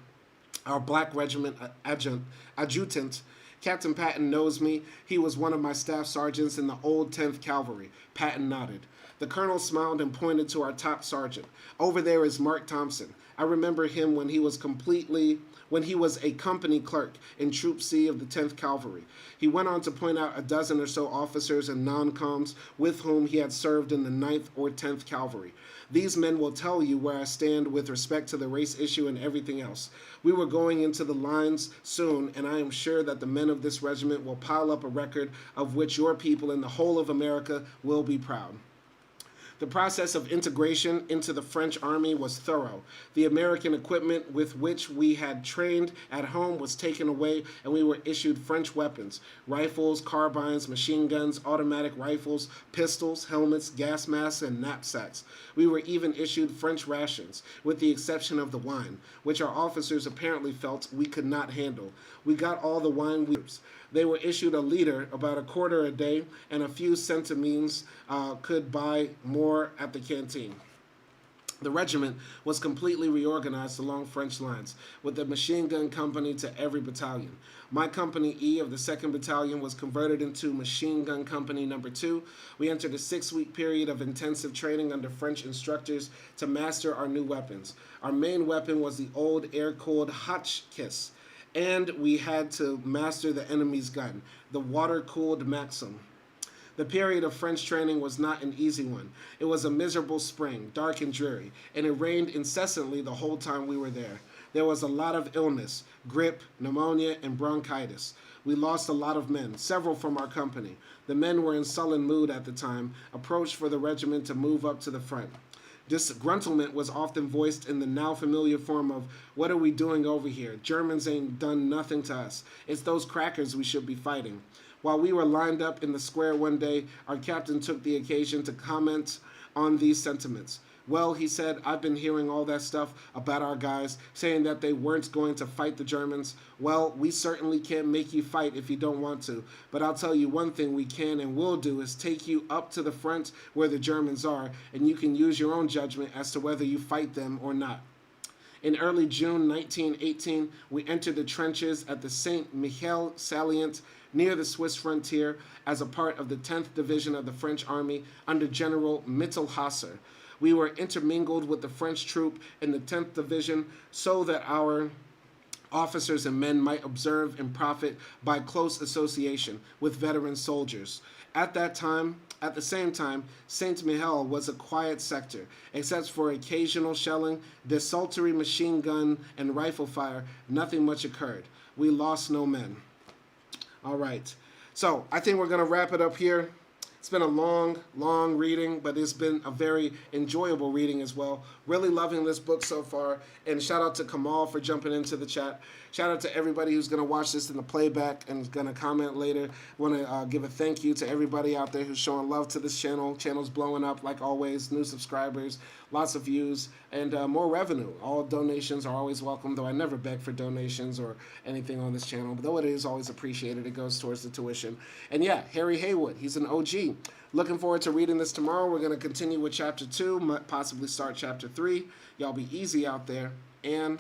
our black regiment adjutant. Captain Patton knows me. He was one of my staff sergeants in the old 10th Cavalry. Patton nodded. The colonel smiled and pointed to our top sergeant. Over there is Mark Thompson. I remember him when he was a company clerk in Troop C of the 10th Cavalry. He went on to point out a dozen or so officers and non-coms with whom he had served in the 9th or 10th Cavalry. These men will tell you where I stand with respect to the race issue and everything else. We were going into the lines soon, and I am sure that the men of this regiment will pile up a record of which your people in the whole of America will be proud. The process of integration into the French army was thorough. The American equipment with which we had trained at home was taken away, and we were issued French weapons: rifles, carbines, machine guns, automatic rifles, pistols, helmets, gas masks, and knapsacks. We were even issued French rations, with the exception of the wine, which our officers apparently felt we could not handle. We got all the wine we They were issued a liter, about a quarter a day, and a few centimes could buy more at the canteen. The regiment was completely reorganized along French lines, with a machine gun company to every battalion. My Company E of the 2nd Battalion was converted into Machine Gun Company No. 2. We entered a 6-week period of intensive training under French instructors to master our new weapons. Our main weapon was the old air-cooled Hotchkiss, and we had to master the enemy's gun, the water-cooled Maxim. The period of French training was not an easy one. It was a miserable spring, dark and dreary, and it rained incessantly the whole time we were there. There was a lot of illness, grippe, pneumonia, and bronchitis. We lost a lot of men, several from our company. The men were in sullen mood at the time, approached for the regiment to move up to the front. Disgruntlement was often voiced in the now familiar form of, what are we doing over here? Germans ain't done nothing to us. It's those crackers we should be fighting. While we were lined up in the square one day, our captain took the occasion to comment on these sentiments. Well, he said, I've been hearing all that stuff about our guys, saying that they weren't going to fight the Germans. Well, we certainly can't make you fight if you don't want to. But I'll tell you one thing we can and will do is take you up to the front where the Germans are, and you can use your own judgment as to whether you fight them or not. In early June 1918, we entered the trenches at the St. Mihiel salient near the Swiss frontier as a part of the 10th Division of the French Army under General Mittelhasser. We were intermingled with the French troop in the 10th Division so that our officers and men might observe and profit by close association with veteran soldiers. At the same time, St. Mihiel was a quiet sector. Except for occasional shelling, desultory machine gun, and rifle fire, nothing much occurred. We lost no men. All right. So I think we're going to wrap it up here. It's been a long reading, but it's been a very enjoyable reading as well. Really loving this book so far. And shout out to Kamal for jumping into the chat. Shout out to everybody who's going to watch this in the playback and is going to comment later. Want to give a thank you to everybody out there who's showing love to this channel. Channel's blowing up like always. New subscribers, lots of views, and more revenue. All donations are always welcome, though I never beg for donations or anything on this channel. But though it is always appreciated, it goes towards the tuition. And yeah, Harry Haywood, he's an OG. Looking forward to reading this tomorrow. We're going to continue with Chapter 2, possibly start Chapter 3. Y'all be easy out there, and